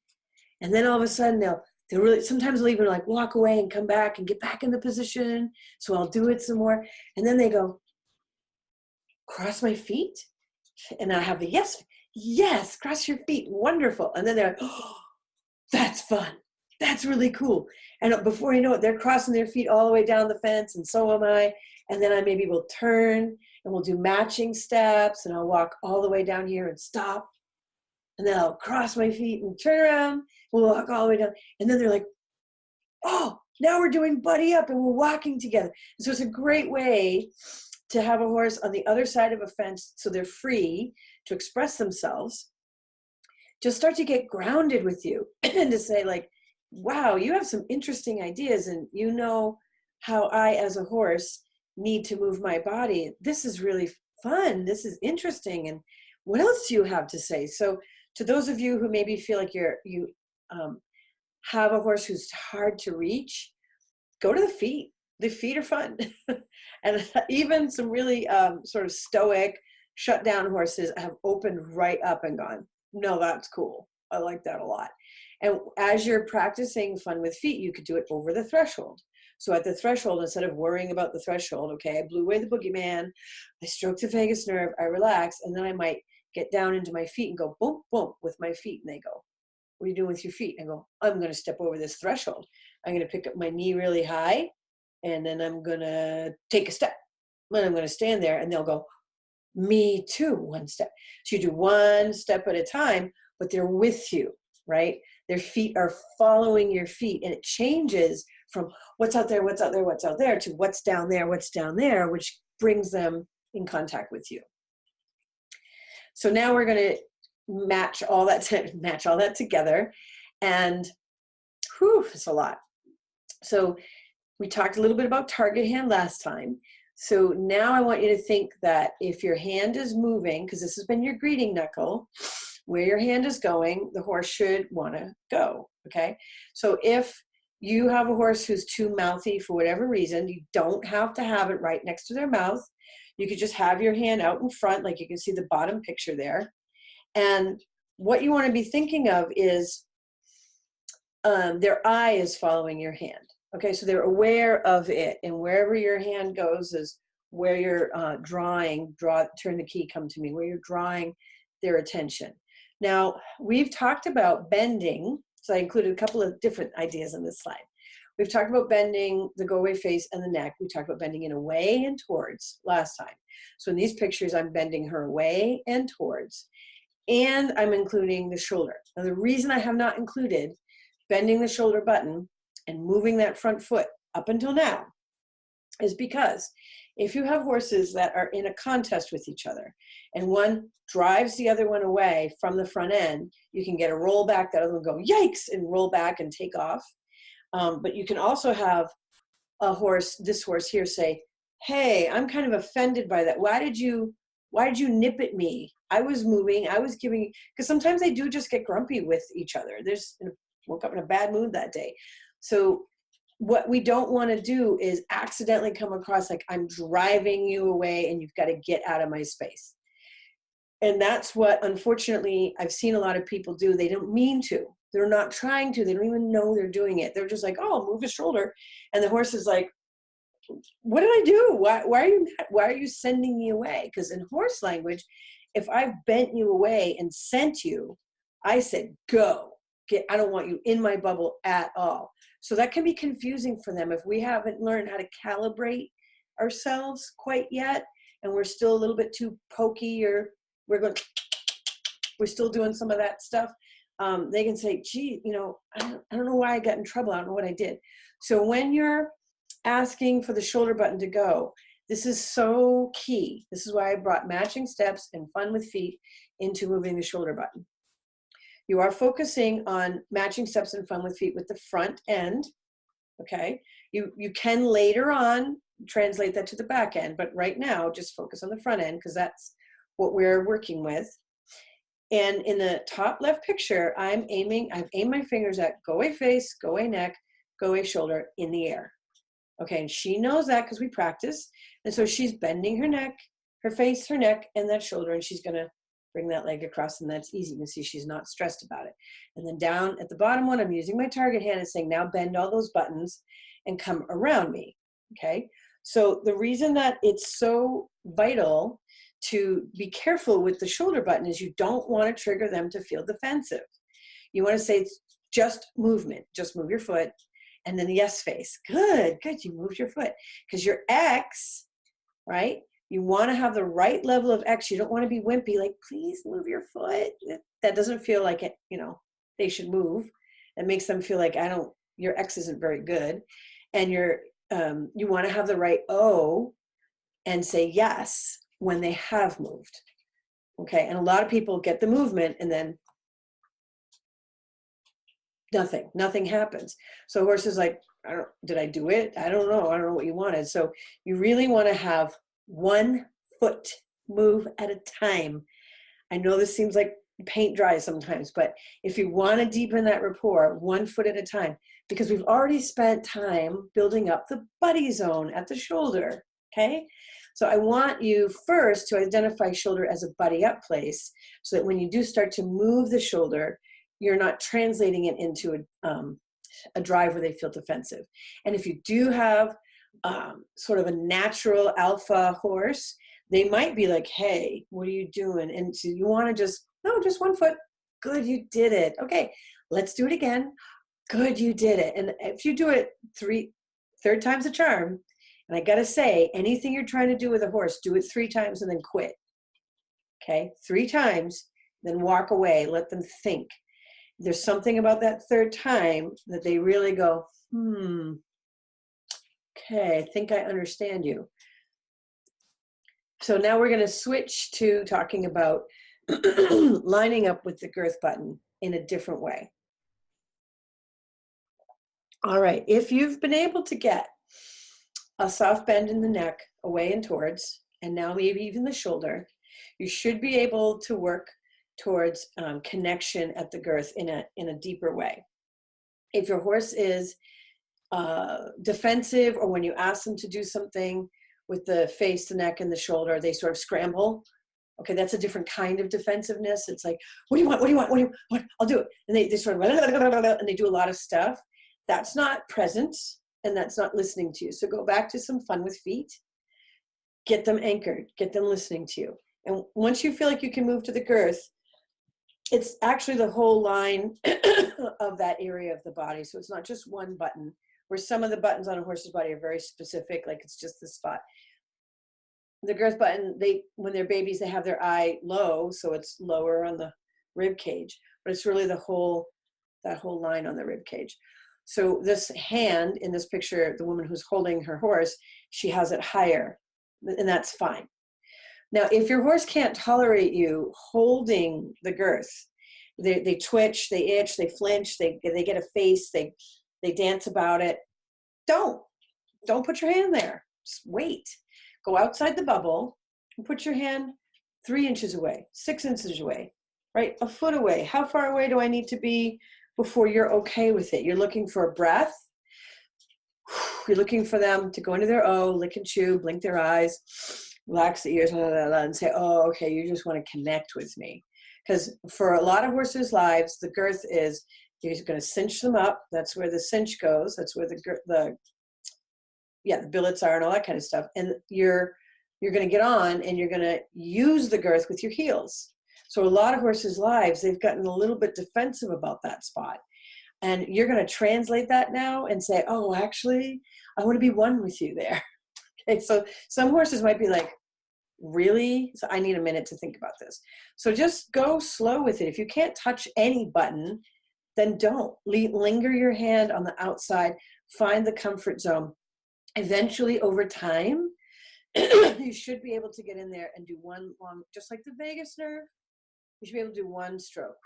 C: And then all of a sudden they'll really, sometimes they'll even like walk away and come back and get back in the position. So I'll do it some more. And then they go, cross my feet? And I have the yes, cross your feet, wonderful. And then they're like, oh, that's fun. That's really cool. And before you know it, they're crossing their feet all the way down the fence, and so am I. And then I maybe will turn and we'll do matching steps, and I'll walk all the way down here and stop. And then I'll cross my feet and turn around. We'll walk all the way down. And then they're like, oh, now we're doing buddy up and we're walking together. And so it's a great way to have a horse on the other side of a fence, so they're free to express themselves. Just start to get grounded with you and to say like, wow, you have some interesting ideas, and you know how I, as a horse, need to move my body. This is really fun. This is interesting. And what else do you have to say? So to those of you who maybe feel like you have a horse who's hard to reach, go to the feet. The feet are fun. And even some really sort of stoic, shut down horses have opened right up and gone, no, that's cool. I like that a lot. And as you're practicing fun with feet, you could do it over the threshold. So at the threshold, instead of worrying about the threshold, okay, I blew away the boogeyman, I stroked the vagus nerve, I relax, and then I might get down into my feet and go boom, boom with my feet. And they go, what are you doing with your feet? And I go, I'm going to step over this threshold. I'm going to pick up my knee really high, and then I'm going to take a step. And I'm going to stand there, and they'll go, me too, one step. So you do one step at a time, but they're with you, right? Their feet are following your feet, and it changes from what's out there, what's out there, what's out there, to what's down there, which brings them in contact with you. So now we're going to match all that together, and whew, it's a lot. So we talked a little bit about target hand last time. So now I want you to think that if your hand is moving, because this has been your greeting knuckle, where your hand is going, the horse should want to go, okay? So if you have a horse who's too mouthy for whatever reason, you don't have to have it right next to their mouth. You could just have your hand out in front, like you can see the bottom picture there. And what you want to be thinking of is their eye is following your hand. Okay, so they're aware of it, and wherever your hand goes is where you're turn the key, come to me, where you're drawing their attention. Now, we've talked about bending, so I included a couple of different ideas on this slide. We've talked about bending the go-away face and the neck. We talked about bending it away and towards last time. So in these pictures, I'm bending her away and towards, and I'm including the shoulder. Now, the reason I have not included bending the shoulder button and moving that front foot up until now is because if you have horses that are in a contest with each other and one drives the other one away from the front end, you can get a roll back, that other one go, yikes, and roll back and take off. But you can also have this horse here say, hey, I'm kind of offended by that. Why did you nip at me? I was moving, I was giving, because sometimes they do just get grumpy with each other. Woke up in a bad mood that day. So what we don't want to do is accidentally come across like I'm driving you away and you've got to get out of my space. And that's what, unfortunately, I've seen a lot of people do. They don't mean to. They're not trying to. They don't even know they're doing it. They're just like, oh, move his shoulder. And the horse is like, what did I do? Why are you sending me away? Because in horse language, if I've bent you away and sent you, I said, go. I don't want you in my bubble at all. So that can be confusing for them if we haven't learned how to calibrate ourselves quite yet, and we're still a little bit too pokey, or we're still doing some of that stuff. They can say, gee, I don't know why I got in trouble. I don't know what I did. So when you're asking for the shoulder button to go, this is so key. This is why I brought matching steps and fun with feet into moving the shoulder button. You are focusing on matching steps and fun with feet with the front end, okay? You can later on translate that to the back end, but right now just focus on the front end because that's what we're working with. And in the top left picture, I've aimed my fingers at go away face, go away neck, go away shoulder in the air. Okay, and she knows that because we practice. And so she's bending her neck, her face, her neck, and that shoulder, and she's gonna bring that leg across, and that's easy. You can see she's not stressed about it. And then down at the bottom one, I'm using my target hand and saying, now bend all those buttons and come around me, okay? So the reason that it's so vital to be careful with the shoulder button is you don't want to trigger them to feel defensive. You want to say it's just movement, just move your foot, and then the yes face. Good, you moved your foot. Because your X, right? You want to have the right level of X. You don't want to be wimpy, like, please move your foot. That doesn't feel like it, they should move. It makes them feel like your X isn't very good. And you want to have the right O and say yes when they have moved. Okay, and a lot of people get the movement and then nothing happens. So horse is like, did I do it? I don't know what you wanted. So you really want to have one foot move at a time. I know this seems like paint dry sometimes, but if you want to deepen that rapport, 1 foot at a time, because we've already spent time building up the buddy zone at the shoulder, okay? So I want you first to identify shoulder as a buddy up place so that when you do start to move the shoulder, you're not translating it into a drive where they feel defensive. And if you do have sort of a natural alpha horse, they might be like, hey, what are you doing? And so you want to just 1 foot. Good, you did it. Okay, let's do it again. Good, you did it. And if you do it third time's a charm. And I got to say, anything you're trying to do with a horse, do it 3 times and then quit. Okay, 3 times, then walk away. Let them think. There's something about that 3rd time that they really go, okay, I think I understand you. So now we're going to switch to talking about lining up with the girth button in a different way. All right, if you've been able to get a soft bend in the neck away and towards, and now maybe even the shoulder, you should be able to work towards connection at the girth in a deeper way. If your horse is defensive, or when you ask them to do something with the face, the neck, and the shoulder, they sort of scramble. Okay, that's a different kind of defensiveness. It's like, what do you want? What do you want? What do you want? I'll do it. And they sort of, and they do a lot of stuff. That's not present, and that's not listening to you. So go back to some fun with feet. Get them anchored. Get them listening to you. And once you feel like you can move to the girth, it's actually the whole line of that area of the body. So it's not just one button, where some of the buttons on a horse's body are very specific, like it's just this spot. The girth button, when they're babies, they have their eye low, so it's lower on the rib cage, but it's really that whole line on the rib cage. So this hand in this picture, the woman who's holding her horse, she has it higher. and that's fine. Now, if your horse can't tolerate you holding the girth, they twitch, they itch, they flinch, they get a face, they dance about it. Don't put your hand there. Just wait. Go outside the bubble and put your hand 3 inches away, 6 inches away, right? A foot away. How far away do I need to be before you're okay with it? You're looking for a breath. You're looking for them to go into their O, lick and chew, blink their eyes, relax the ears, and say, oh, okay, you just want to connect with me. Because for a lot of horses' lives, the girth is, you're going to cinch them up. That's where the cinch goes. That's where the billets are and all that kind of stuff. And you're going to get on and you're going to use the girth with your heels. So a lot of horses' lives, they've gotten a little bit defensive about that spot. And you're going to translate that now and say, oh, actually, I want to be one with you there. Okay, so some horses might be like, really? So I need a minute to think about this. So just go slow with it. If you can't touch any button, then don't. Linger your hand on the outside. Find the comfort zone. Eventually, over time, you should be able to get in there and do one long, just like the vagus nerve, you should be able to do one stroke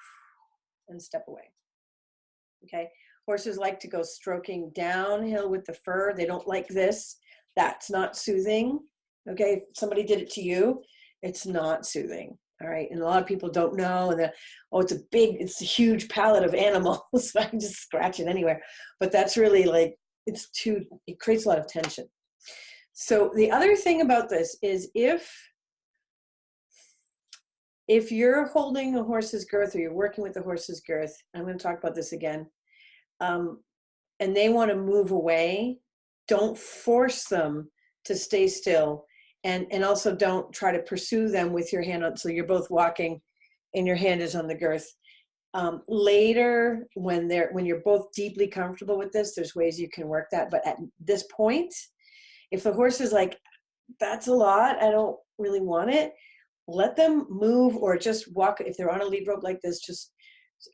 C: and step away. Okay, horses like to go stroking downhill with the fur. They don't like this. That's not soothing. Okay, if somebody did it to you, it's not soothing. All right, and a lot of people don't know, and it's a huge palette of animals, so I can just scratch it anywhere. But that's really like, it creates a lot of tension. So the other thing about this is if you're holding a horse's girth or you're working with the horse's girth, I'm going to talk about this again, and they want to move away, don't force them to stay still, and also don't try to pursue them with your hand on, so you're both walking and your hand is on the girth. Later, when you're both deeply comfortable with this, there's ways you can work that. But at this point, if the horse is like, that's a lot, I don't really want it, let them move or just walk. If they're on a lead rope like this, just,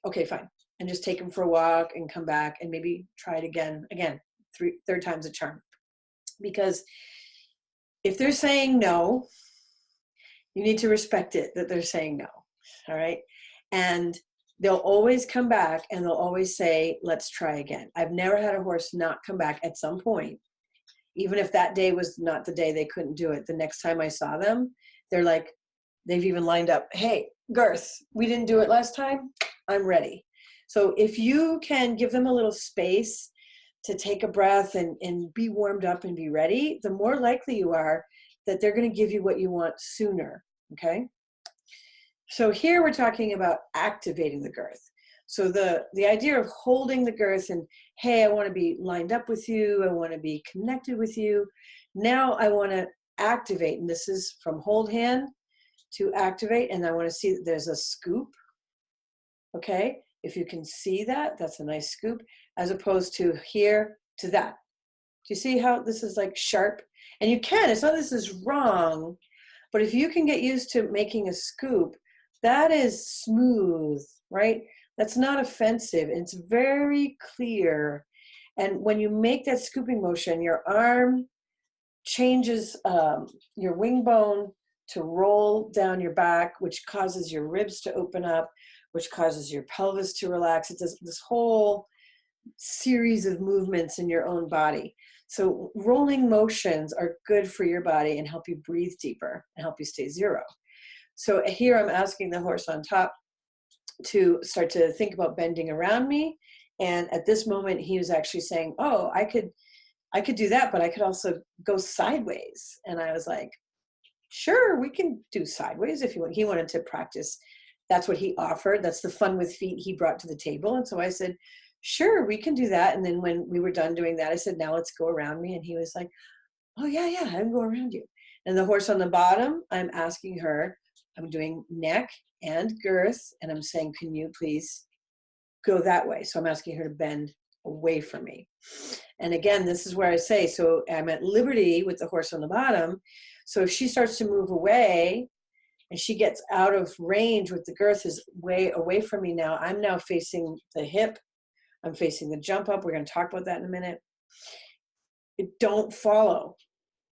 C: okay, fine. And just take them for a walk and come back and maybe try it again, third time's a charm. Because if they're saying no, you need to respect it that they're saying no, all right? And they'll always come back and they'll always say, let's try again. I've never had a horse not come back at some point. Even if that day was not the day they couldn't do it, the next time I saw them, they're like, they've even lined up, hey, girth, we didn't do it last time, I'm ready. So if you can give them a little space to take a breath and be warmed up and be ready, the more likely you are that they're going to give you what you want sooner, okay? So here we're talking about activating the girth. So the idea of holding the girth and, hey, I want to be lined up with you, I want to be connected with you. Now I want to activate, and this is from hold hand to activate, and I want to see that there's a scoop, okay? If you can see that, that's a nice scoop, as opposed to here to that. Do you see how this is like sharp? And you can, it's not this is wrong, but if you can get used to making a scoop, that is smooth, right? That's not offensive. It's very clear. And when you make that scooping motion, your arm changes your wing bone to roll down your back, which causes your ribs to open up, which causes your pelvis to relax. It does this whole series of movements in your own body. So rolling motions are good for your body and help you breathe deeper and help you stay zero. So here I'm asking the horse on top to start to think about bending around me. And at this moment, he was actually saying, oh, I could do that, but I could also go sideways. And I was like, sure, we can do sideways if you want. He wanted to practice. That's what he offered. That's the fun with feet he brought to the table. And so I said, sure, we can do that. And then when we were done doing that, I said, now let's go around me. And he was like, oh, yeah, I can go around you. And the horse on the bottom, I'm asking her, I'm doing neck and girth. And I'm saying, can you please go that way? So I'm asking her to bend away from me. And again, this is where I say, so I'm at liberty with the horse on the bottom. So if she starts to move away and she gets out of range with the girth is way away from me now, I'm now facing the hip. I'm facing the jump up. We're going to talk about that in a minute. Don't follow.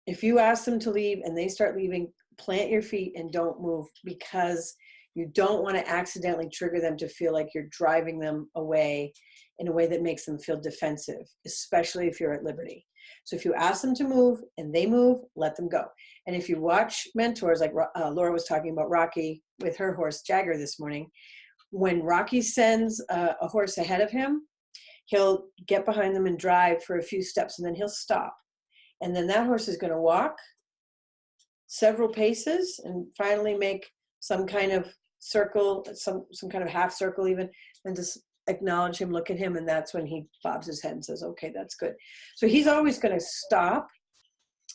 C: if you ask them to leave and they start leaving, plant your feet and don't move, because you don't want to accidentally trigger them to feel like you're driving them away in a way that makes them feel defensive, especially if you're at liberty. So if you ask them to move and they move, let them go. And if you watch mentors, like Laura was talking about Rocky with her horse Jagger this morning, when Rocky sends a horse ahead of him, he'll get behind them and drive for a few steps, and then he'll stop. And then that horse is going to walk several paces and finally make some kind of circle, some kind of half circle even, and just acknowledge him, look at him, and that's when he bobs his head and says, okay, that's good. So he's always going to stop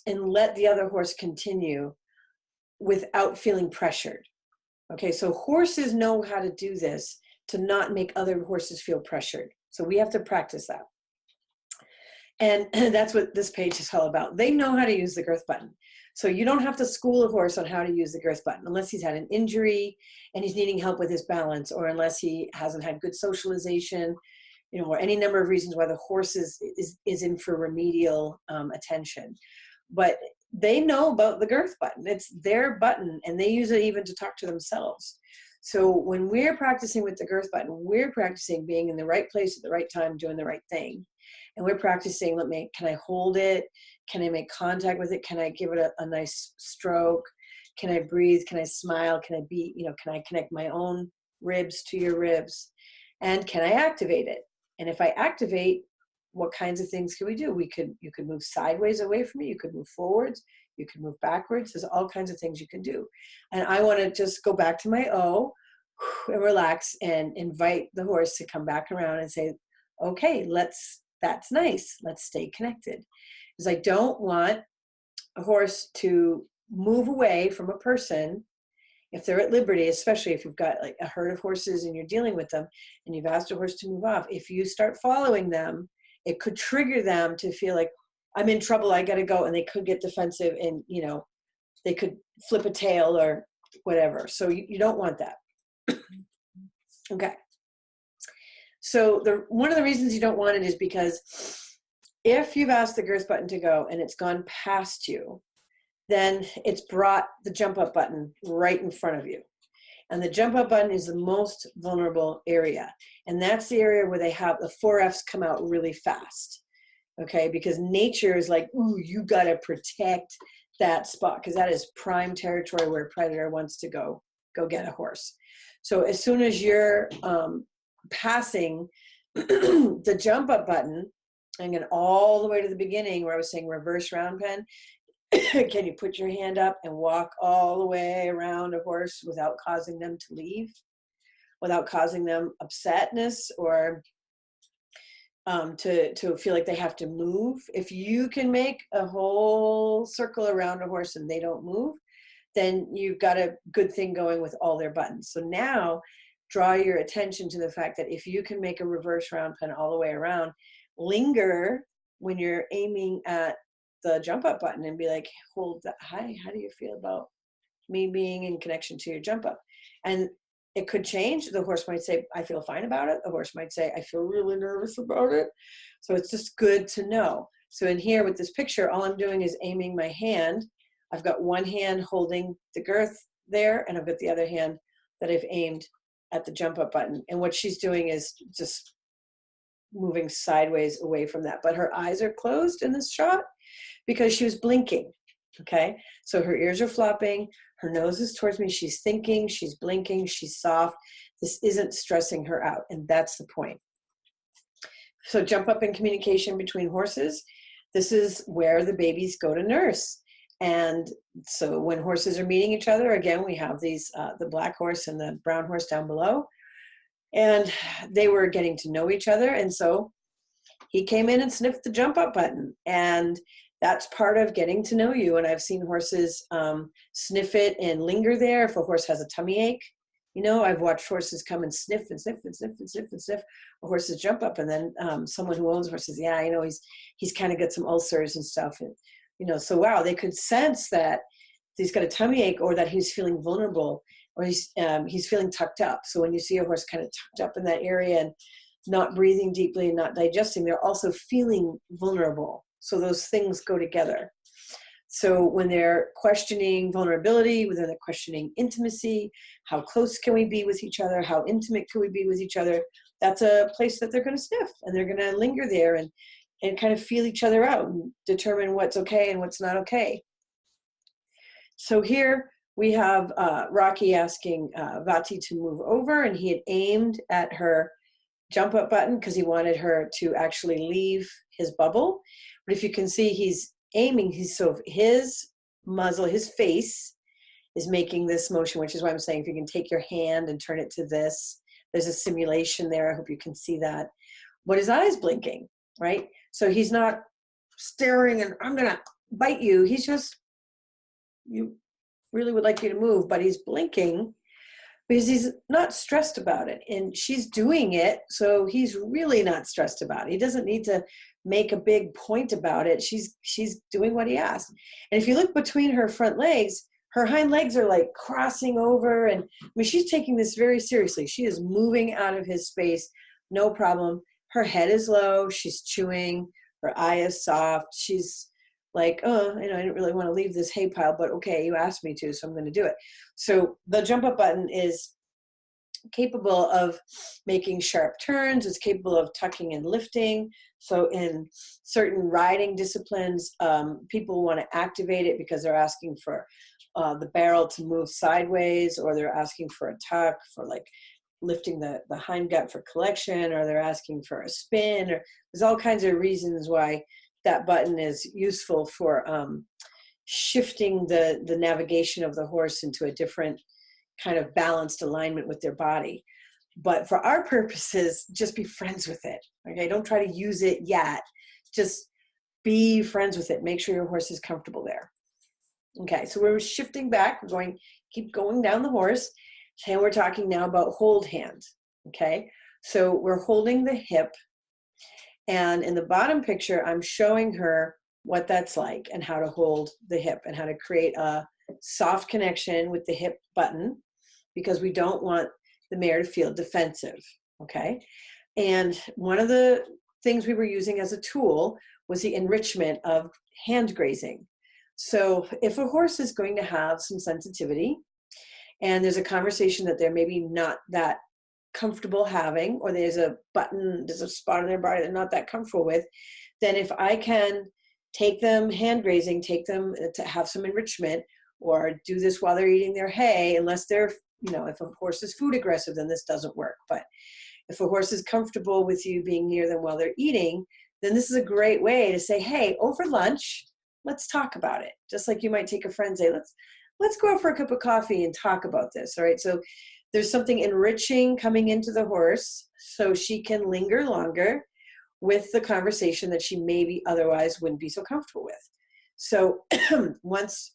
C: and let the other horse continue without feeling pressured. Okay, so horses know how to do this to not make other horses feel pressured. So we have to practice that. And that's what this page is all about. They know how to use the girth button. So you don't have to school a horse on how to use the girth button unless he's had an injury and he's needing help with his balance, or unless he hasn't had good socialization, or any number of reasons why the horse is in for remedial attention. But they know about the girth button. It's their button, and they use it even to talk to themselves. So when we're practicing with the girth button, we're practicing being in the right place at the right time, doing the right thing. And we're practicing, can I hold it? Can I make contact with it? Can I give it a nice stroke? Can I breathe? Can I smile? Can I be, can I connect my own ribs to your ribs? And can I activate it? And if I activate, what kinds of things can we do? You could move sideways away from me. You could move forwards. You can move backwards. There's all kinds of things you can do. And I want to just go back to my O and relax and invite the horse to come back around and say, okay, that's nice. Let's stay connected. Because I don't want a horse to move away from a person if they're at liberty, especially if you've got like a herd of horses and you're dealing with them and you've asked a horse to move off. If you start following them, it could trigger them to feel like, I'm in trouble, I gotta go. And they could get defensive and, they could flip a tail or whatever. So you don't want that. Okay. So one of the reasons you don't want it is because if you've asked the girth button to go and it's gone past you, then it's brought the jump up button right in front of you. And the jump up button is the most vulnerable area. And that's the area where they have the 4Fs come out really fast. Okay, because nature is like, ooh, you gotta protect that spot, because that is prime territory where a predator wants to go get a horse. So as soon as you're passing the jump up button, and get all the way to the beginning where I was saying reverse round pen, can you put your hand up and walk all the way around a horse without causing them to leave, without causing them upsetness or to feel like they have to move? If you can make a whole circle around a horse and they don't move, then you've got a good thing going with all their buttons. So now draw your attention to the fact that if you can make a reverse round pen all the way around, linger when you're aiming at the jump up button and be like, hold that. Hi, how do you feel about me being in connection to your jump up? And it could change. The horse might say, I feel fine about it. The horse might say, I feel really nervous about it. So it's just good to know. So in here with this picture, all I'm doing is aiming my hand. I've got one hand holding the girth there, and I've got the other hand that I've aimed at the jump up button. And what she's doing is just moving sideways away from that. But her eyes are closed in this shot because she was blinking. Okay, so her ears are flopping, her nose is towards me, she's thinking, she's blinking, she's soft. This isn't stressing her out, and that's the point. So jump up in communication between horses. This is where the babies go to nurse. And so when horses are meeting each other, again, we have these, the black horse and the brown horse down below, and they were getting to know each other. And so he came in and sniffed the jump up button, and that's part of getting to know you. And I've seen horses sniff it and linger there. If a horse has a tummy ache, I've watched horses come and sniff and sniff and sniff and sniff and sniff. A horse's jump up, and then someone who owns horses, he's kind of got some ulcers and stuff. And, so wow, they could sense that he's got a tummy ache, or that he's feeling vulnerable, or he's feeling tucked up. So when you see a horse kind of tucked up in that area and not breathing deeply and not digesting, they're also feeling vulnerable. So those things go together. So when they're questioning vulnerability, when they're questioning intimacy, how close can we be with each other? How intimate can we be with each other? That's a place that they're going to sniff, and they're going to linger there and kind of feel each other out and determine what's okay and what's not okay. So here we have Rocky asking Vati to move over, and he had aimed at her jump up button because he wanted her to actually leave his bubble. But if you can see, he's aiming, his muzzle, his face is making this motion, which is why I'm saying if you can take your hand and turn it to this, there's a simulation there. I hope you can see that. But his eyes blinking, right? So he's not staring and I'm gonna bite you. He's just, you really would like you to move, but he's blinking because he's not stressed about it. And she's doing it, so he's really not stressed about it. He doesn't need to make a big point about it. She's doing what he asked. And if you look between her front legs, her hind legs are like crossing over. And I mean, she's taking this very seriously. She is moving out of his space, no problem. Her head is low. She's chewing. Her eye is soft. She's like, oh, I didn't really want to leave this hay pile, but okay, you asked me to, so I'm going to do it. So the jump up button is capable of making sharp turns. It's capable of tucking and lifting. So in certain riding disciplines, people want to activate it because they're asking for the barrel to move sideways, or they're asking for a tuck for like lifting the hindgut for collection, or they're asking for a spin, or there's all kinds of reasons why that button is useful for shifting the navigation of the horse into a different kind of balanced alignment with their body. But for our purposes, just be friends with it. Okay, don't try to use it yet. Just be friends with it. Make sure your horse is comfortable there. Okay, so we're shifting back. We're keep going down the horse. And we're talking now about hold hand. Okay, so we're holding the hip. And in the bottom picture, I'm showing her what that's like and how to hold the hip and how to create a soft connection with the hip button, because we don't want the mare to feel defensive, okay? And one of the things we were using as a tool was the enrichment of hand grazing. So if a horse is going to have some sensitivity and there's a conversation that they're maybe not that comfortable having, or there's a spot on their body they're not that comfortable with, then if I can take them hand grazing, take them to have some enrichment, or do this while they're eating their hay, unless they're, if a horse is food aggressive, then this doesn't work. But if a horse is comfortable with you being near them while they're eating, then this is a great way to say, hey, over lunch, let's talk about it. Just like you might take a friend and say, let's go out for a cup of coffee and talk about this. All right. So there's something enriching coming into the horse so she can linger longer with the conversation that she maybe otherwise wouldn't be so comfortable with. So once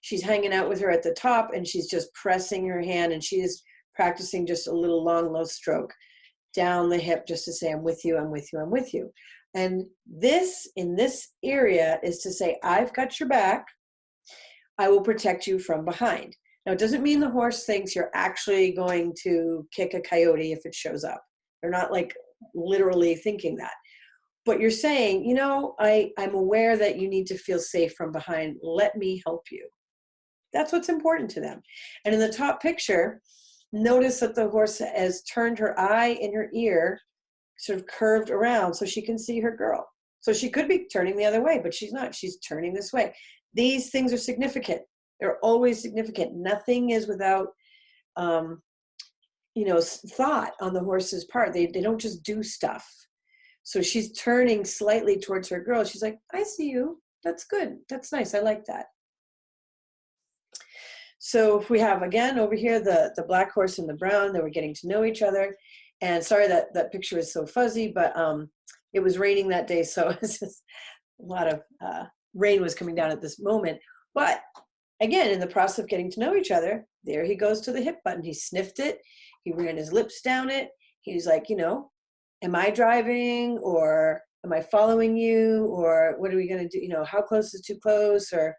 C: she's hanging out with her at the top and she's just pressing her hand and she is practicing just a little long, low stroke down the hip just to say, I'm with you, I'm with you, I'm with you. And this, in this area, is to say, I've got your back. I will protect you from behind. Now, it doesn't mean the horse thinks you're actually going to kick a coyote if it shows up. They're not like literally thinking that. But you're saying, I'm aware that you need to feel safe from behind. Let me help you. That's what's important to them. And in the top picture, notice that the horse has turned her eye and her ear sort of curved around so she can see her girl. So she could be turning the other way, but she's not. She's turning this way. These things are significant. They're always significant. Nothing is without, thought on the horse's part. They don't just do stuff. So she's turning slightly towards her girl. She's like, I see you. That's good. That's nice. I like that. So we have, again, over here, the black horse and the brown. They were getting to know each other. And sorry that picture is so fuzzy, but it was raining that day. So it's just a lot of rain was coming down at this moment. But again, in the process of getting to know each other, there he goes to the hip button. He sniffed it. He ran his lips down it. He was like, am I driving, or am I following you, or what are we going to do? How close is too close, or,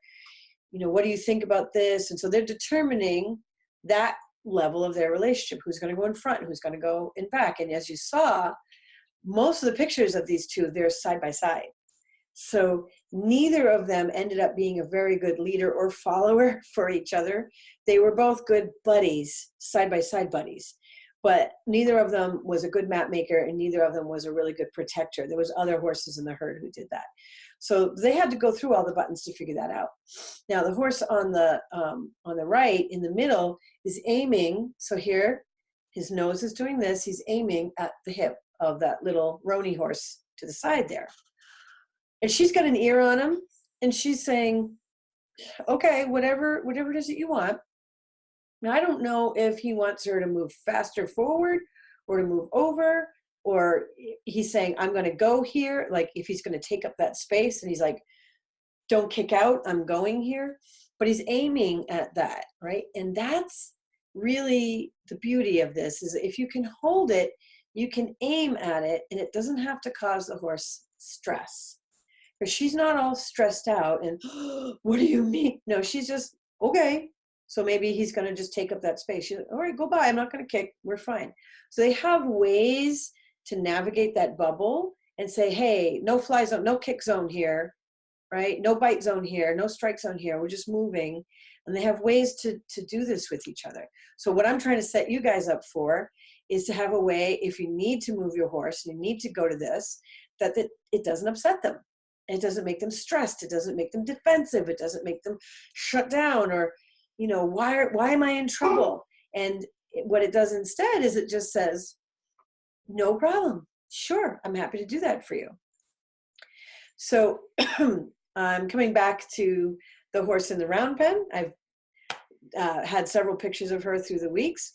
C: what do you think about this? And so they're determining that level of their relationship, who's going to go in front, who's going to go in back. And as you saw, most of the pictures of these two, they're side by side. So neither of them ended up being a very good leader or follower for each other. They were both good buddies, side-by-side buddies, but neither of them was a good map maker and neither of them was a really good protector. There was other horses in the herd who did that. So they had to go through all the buttons to figure that out. Now the horse on the right in the middle is aiming. So here, his nose is doing this. He's aiming at the hip of that little roany horse to the side there. And she's got an ear on him and she's saying, okay, whatever it is that you want. Now, I don't know if he wants her to move faster forward or to move over, or he's saying, I'm going to go here. Like if he's going to take up that space and he's like, don't kick out, I'm going here. But he's aiming at that, right? And that's really the beauty of this, is if you can hold it, you can aim at it and it doesn't have to cause the horse stress. But she's not all stressed out and, oh, what do you mean? No, she's just, okay. So maybe he's going to just take up that space. She's like, all right, go by. I'm not going to kick. We're fine. So they have ways to navigate that bubble and say, hey, no fly zone, no kick zone here, right? No bite zone here, no strike zone here. We're just moving. And they have ways to do this with each other. So what I'm trying to set you guys up for is to have a way, if you need to move your horse, you need to go to this, that it doesn't upset them. It doesn't make them stressed. It doesn't make them defensive. It doesn't make them shut down or, you know, why am I in trouble? And what it does instead is it just says, no problem. Sure, I'm happy to do that for you. So I'm coming back to the horse in the round pen. I've had several pictures of her through the weeks.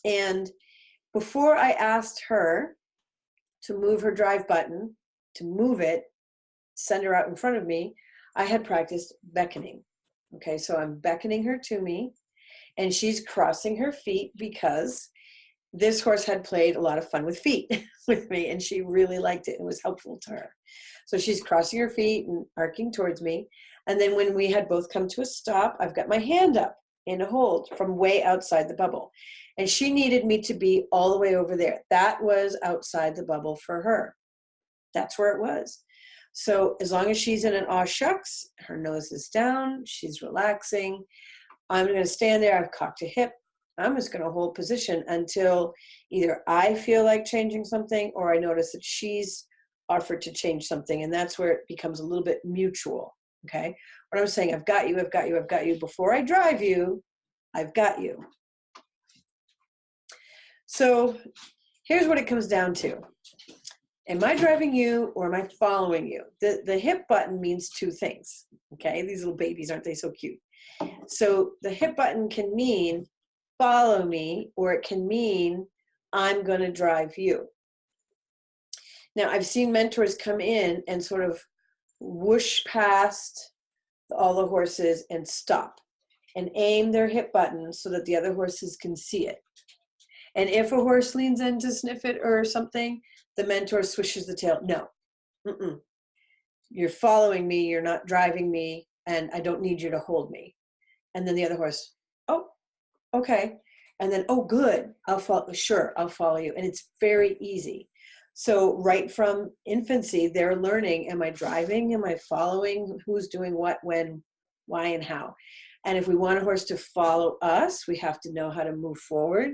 C: And before I asked her to move her drive button, to move it, send her out in front of me, I had practiced beckoning. Okay, so I'm beckoning her to me and she's crossing her feet because this horse had played a lot of fun with feet with me and she really liked it and was helpful to her. So she's crossing her feet and arcing towards me. And then when we had both come to a stop, I've got my hand up in a hold from way outside the bubble. And she needed me to be all the way over there. That was outside the bubble for her. That's where it was. So as long as she's in an aw shucks, her nose is down, she's relaxing. I'm going to stand there, I've cocked a hip. I'm just going to hold position until either I feel like changing something or I notice that she's offered to change something. And that's where it becomes a little bit mutual. Okay. What I'm saying, I've got you, I've got you, I've got you. Before I drive you, I've got you. So here's what it comes down to. Am I driving you or am I following you? The hip button means two things, okay? These little babies, aren't they so cute? So the hip button can mean follow me, or it can mean I'm going to drive you. Now, I've seen mentors come in and sort of whoosh past all the horses and stop and aim their hip button so that the other horses can see it. And if a horse leans in to sniff it or something, the mentor swishes the tail. No, you're following me, you're not driving me, and I don't need you to hold me. And then the other horse, oh, okay. And then, oh, good, I'll follow, sure, I'll follow you. And it's very easy. So right from infancy, they're learning, am I driving, am I following, who's doing what, when, why, and how. And if we want a horse to follow us, we have to know how to move forward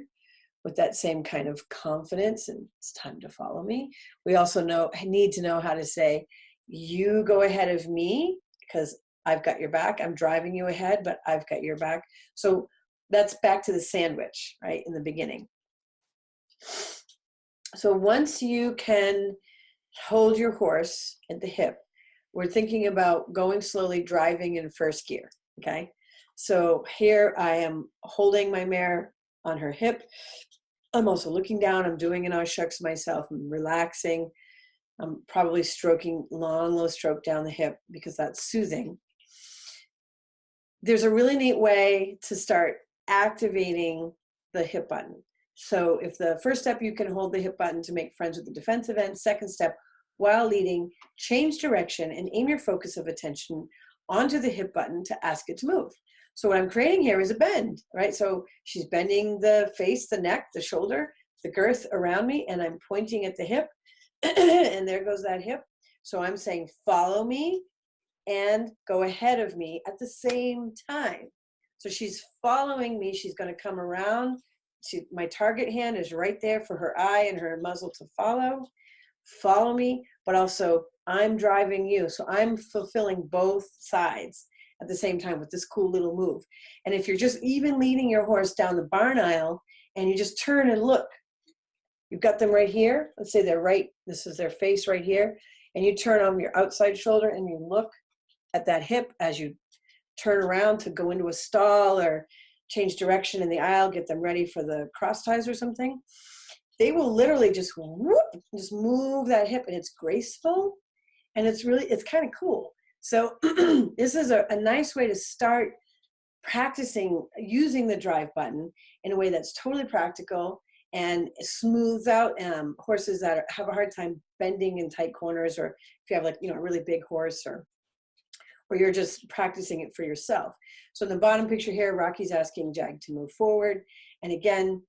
C: with that same kind of confidence and it's time to follow me. We also need to know how to say, you go ahead of me because I've got your back. I'm driving you ahead, but I've got your back. So that's back to the sandwich, right, in the beginning. So once you can hold your horse at the hip, we're thinking about going slowly, driving in first gear, okay? So here I am holding my mare on her hip. I'm also looking down. I'm doing an aw shucks myself. I'm relaxing. I'm probably stroking long, low stroke down the hip because that's soothing. There's a really neat way to start activating the hip button. So if the first step, you can hold the hip button to make friends with the defensive end. Second step, while leading, change direction and aim your focus of attention onto the hip button to ask it to move. So what I'm creating here is a bend, right? So she's bending the face, the neck, the shoulder, the girth around me, and I'm pointing at the hip. And there goes that hip. So I'm saying, follow me and go ahead of me at the same time. So she's following me. She's going to come around. My target hand is right there for her eye and her muzzle to follow. Follow me, but also I'm driving you. So I'm fulfilling both sides at the same time with this cool little move. And if you're just even leading your horse down the barn aisle and you just turn and look, you've got them right here. Let's say they're right, this is their face right here. And you turn on your outside shoulder and you look at that hip as you turn around to go into a stall or change direction in the aisle, get them ready for the cross ties or something. They will literally just whoop, just move that hip, and it's graceful, and it's kind of cool. So this is a nice way to start practicing using the drive button in a way that's totally practical and smooths out horses that have a hard time bending in tight corners, or if you have like, a really big horse, or you're just practicing it for yourself. So in the bottom picture here, Rocky's asking Jag to move forward. And again,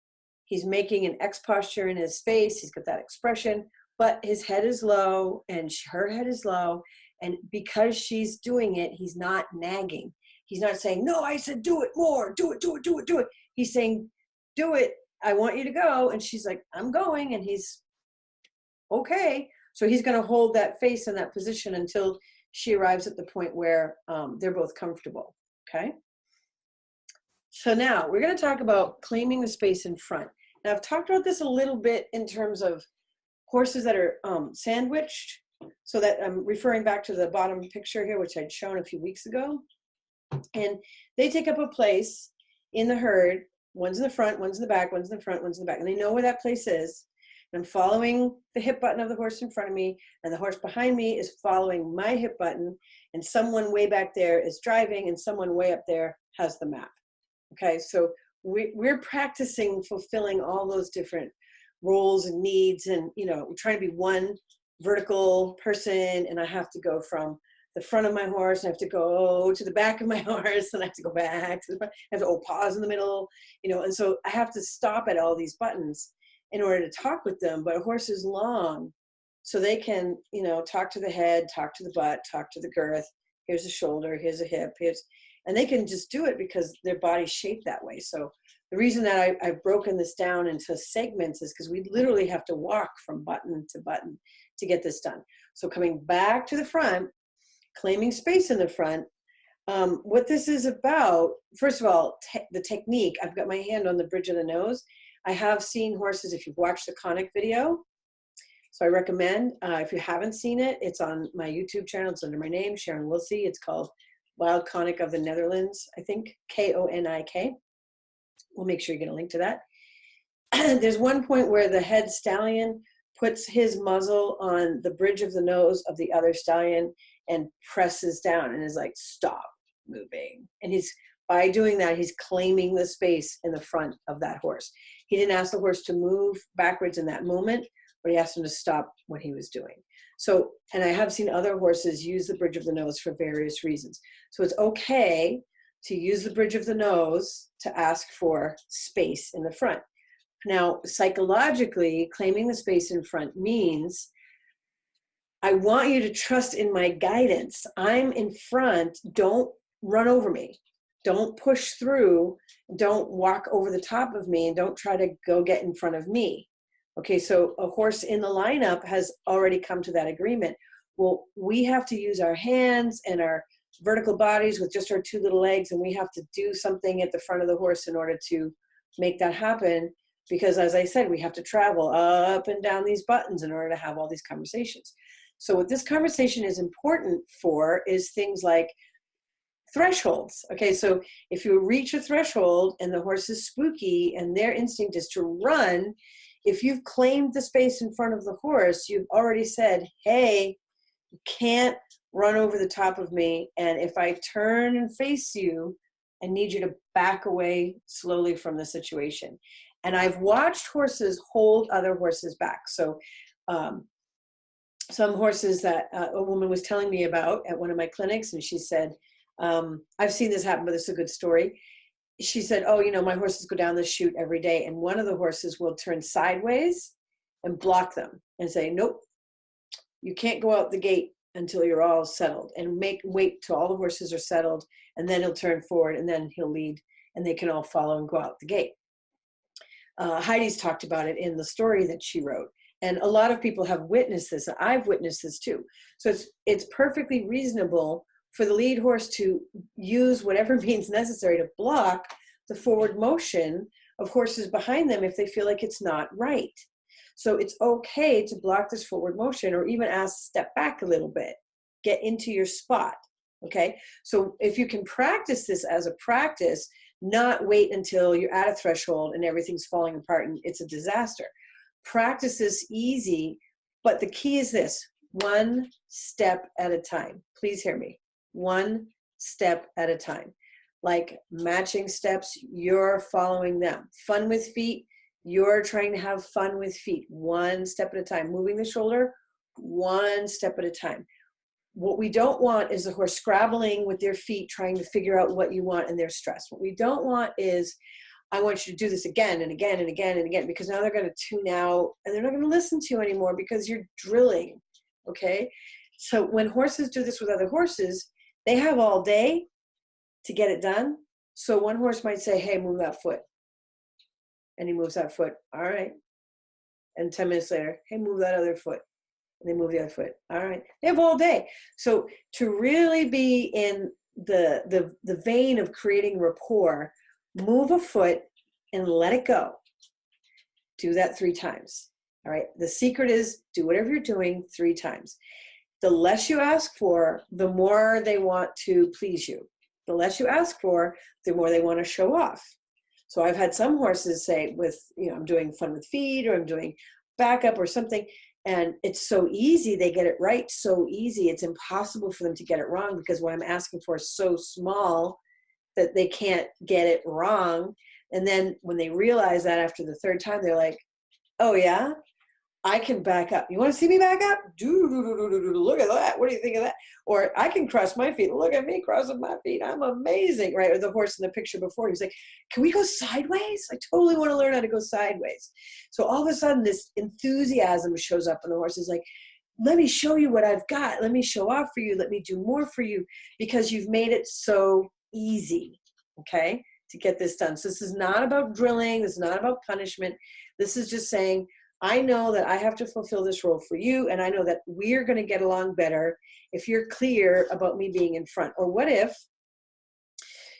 C: he's making an X posture in his face. He's got that expression, but his head is low and her head is low. And because she's doing it, he's not nagging. He's not saying, no, I said, do it more, do it, do it, do it, do it. He's saying, do it. I want you to go. And she's like, I'm going. And he's okay. So he's going to hold that face in that position until she arrives at the point where they're both comfortable, okay? So now we're gonna talk about claiming the space in front. Now I've talked about this a little bit in terms of horses that are sandwiched, so that I'm referring back to the bottom picture here, which I'd shown a few weeks ago. And they take up a place in the herd. One's in the front, one's in the back, one's in the front, one's in the back, and they know where that place is. I'm following the hip button of the horse in front of me, and the horse behind me is following my hip button, and someone way back there is driving, and someone way up there has the map. Okay, so we're practicing fulfilling all those different roles and needs, and we're trying to be one vertical person, and I have to go from the front of my horse, and I have to go to the back of my horse, and I have to go back to the front. I have to pause in the middle, and so I have to stop at all these buttons in order to talk with them. But a horse is long, so they can, talk to the head, talk to the butt, talk to the girth. Here's a shoulder, here's a hip, and they can just do it because their body's shaped that way. So the reason that I've broken this down into segments is because we literally have to walk from button to get this done. So coming back to the front, claiming space in the front, what this is about, first of all, the technique. I've got my hand on the bridge of the nose. I have seen horses, if you've watched the conic video, so I recommend, if you haven't seen it, it's on my YouTube channel. It's under my name, Sharon Wilsie. It's called Wild Conic of the Netherlands, I think, K-O-N-I-K. We'll make sure you get a link to that. There's one point where the head stallion puts his muzzle on the bridge of the nose of the other stallion and presses down and is like, stop moving. And by doing that, he's claiming the space in the front of that horse. He didn't ask the horse to move backwards in that moment, but he asked him to stop what he was doing. So, and I have seen other horses use the bridge of the nose for various reasons. So it's okay to use the bridge of the nose to ask for space in the front. Now, psychologically, claiming the space in front means I want you to trust in my guidance. I'm in front. Don't run over me. Don't push through. Don't walk over the top of me, and don't try to go get in front of me. Okay, so a horse in the lineup has already come to that agreement. Well, we have to use our hands and our vertical bodies with just our two little legs, and we have to do something at the front of the horse in order to make that happen. Because as I said, we have to travel up and down these buttons in order to have all these conversations. So what this conversation is important for is things like thresholds. Okay, so if you reach a threshold and the horse is spooky and their instinct is to run, if you've claimed the space in front of the horse, you've already said, hey, you can't run over the top of me. And if I turn and face you, I need you to back away slowly from the situation. And I've watched horses hold other horses back. So some horses that a woman was telling me about at one of my clinics, and she said, I've seen this happen, but this is a good story. She said, oh, my horses go down the chute every day, and one of the horses will turn sideways and block them and say, nope, You can't go out the gate until you're all settled, and wait till all the horses are settled, and then he'll turn forward, and then he'll lead, and they can all follow and go out the gate. Heidi's talked about it in the story that she wrote. And a lot of people have witnessed this. I've witnessed this too. So it's perfectly reasonable for the lead horse to use whatever means necessary to block the forward motion of horses behind them if they feel like it's not right. So it's okay to block this forward motion, or even ask, step back a little bit, get into your spot. Okay. So if you can practice this as a practice, not wait until you're at a threshold and everything's falling apart and it's a disaster. Practice this easy, but the key is this: one step at a time. Please hear me. One step at a time. Like matching steps, you're following them. Fun with feet, you're trying to have fun with feet. One step at a time. Moving the shoulder, one step at a time. What we don't want is the horse scrabbling with their feet, trying to figure out what you want, and they're stressed. What we don't want is, I want you to do this again and again and again and again, because now they're going to tune out and they're not going to listen to you anymore because you're drilling. Okay. So when horses do this with other horses, they have all day to get it done. So one horse might say, hey, move that foot. And he moves that foot. All right. And 10 minutes later, hey, move that other foot. And they move the other foot. All right. They have all day. So to really be in the vein of creating rapport, move a foot and let it go. Do that 3 times. All right. The secret is do whatever you're doing 3 times. The less you ask for, the more they want to please you. The less you ask for, the more they want to show off. So I've had some horses say I'm doing fun with feet, or I'm doing backup or something, and it's so easy. They get it right so easy. It's impossible for them to get it wrong, because what I'm asking for is so small that they can't get it wrong. And then when they realize that after the 3rd time, they're like, oh yeah, I can back up. You want to see me back up? Look at that. What do you think of that? Or I can cross my feet. Look at me crossing my feet. I'm amazing, right? Or the horse in the picture before, he's like, can we go sideways? I totally want to learn how to go sideways. So all of a sudden this enthusiasm shows up, and the horse is like, let me show you what I've got. Let me show off for you. Let me do more for you, because you've made it so easy, okay, to get this done. So this is not about drilling. This is not about punishment. This is just saying, I know that I have to fulfill this role for you, and I know that we're going to get along better if you're clear about me being in front. Or what if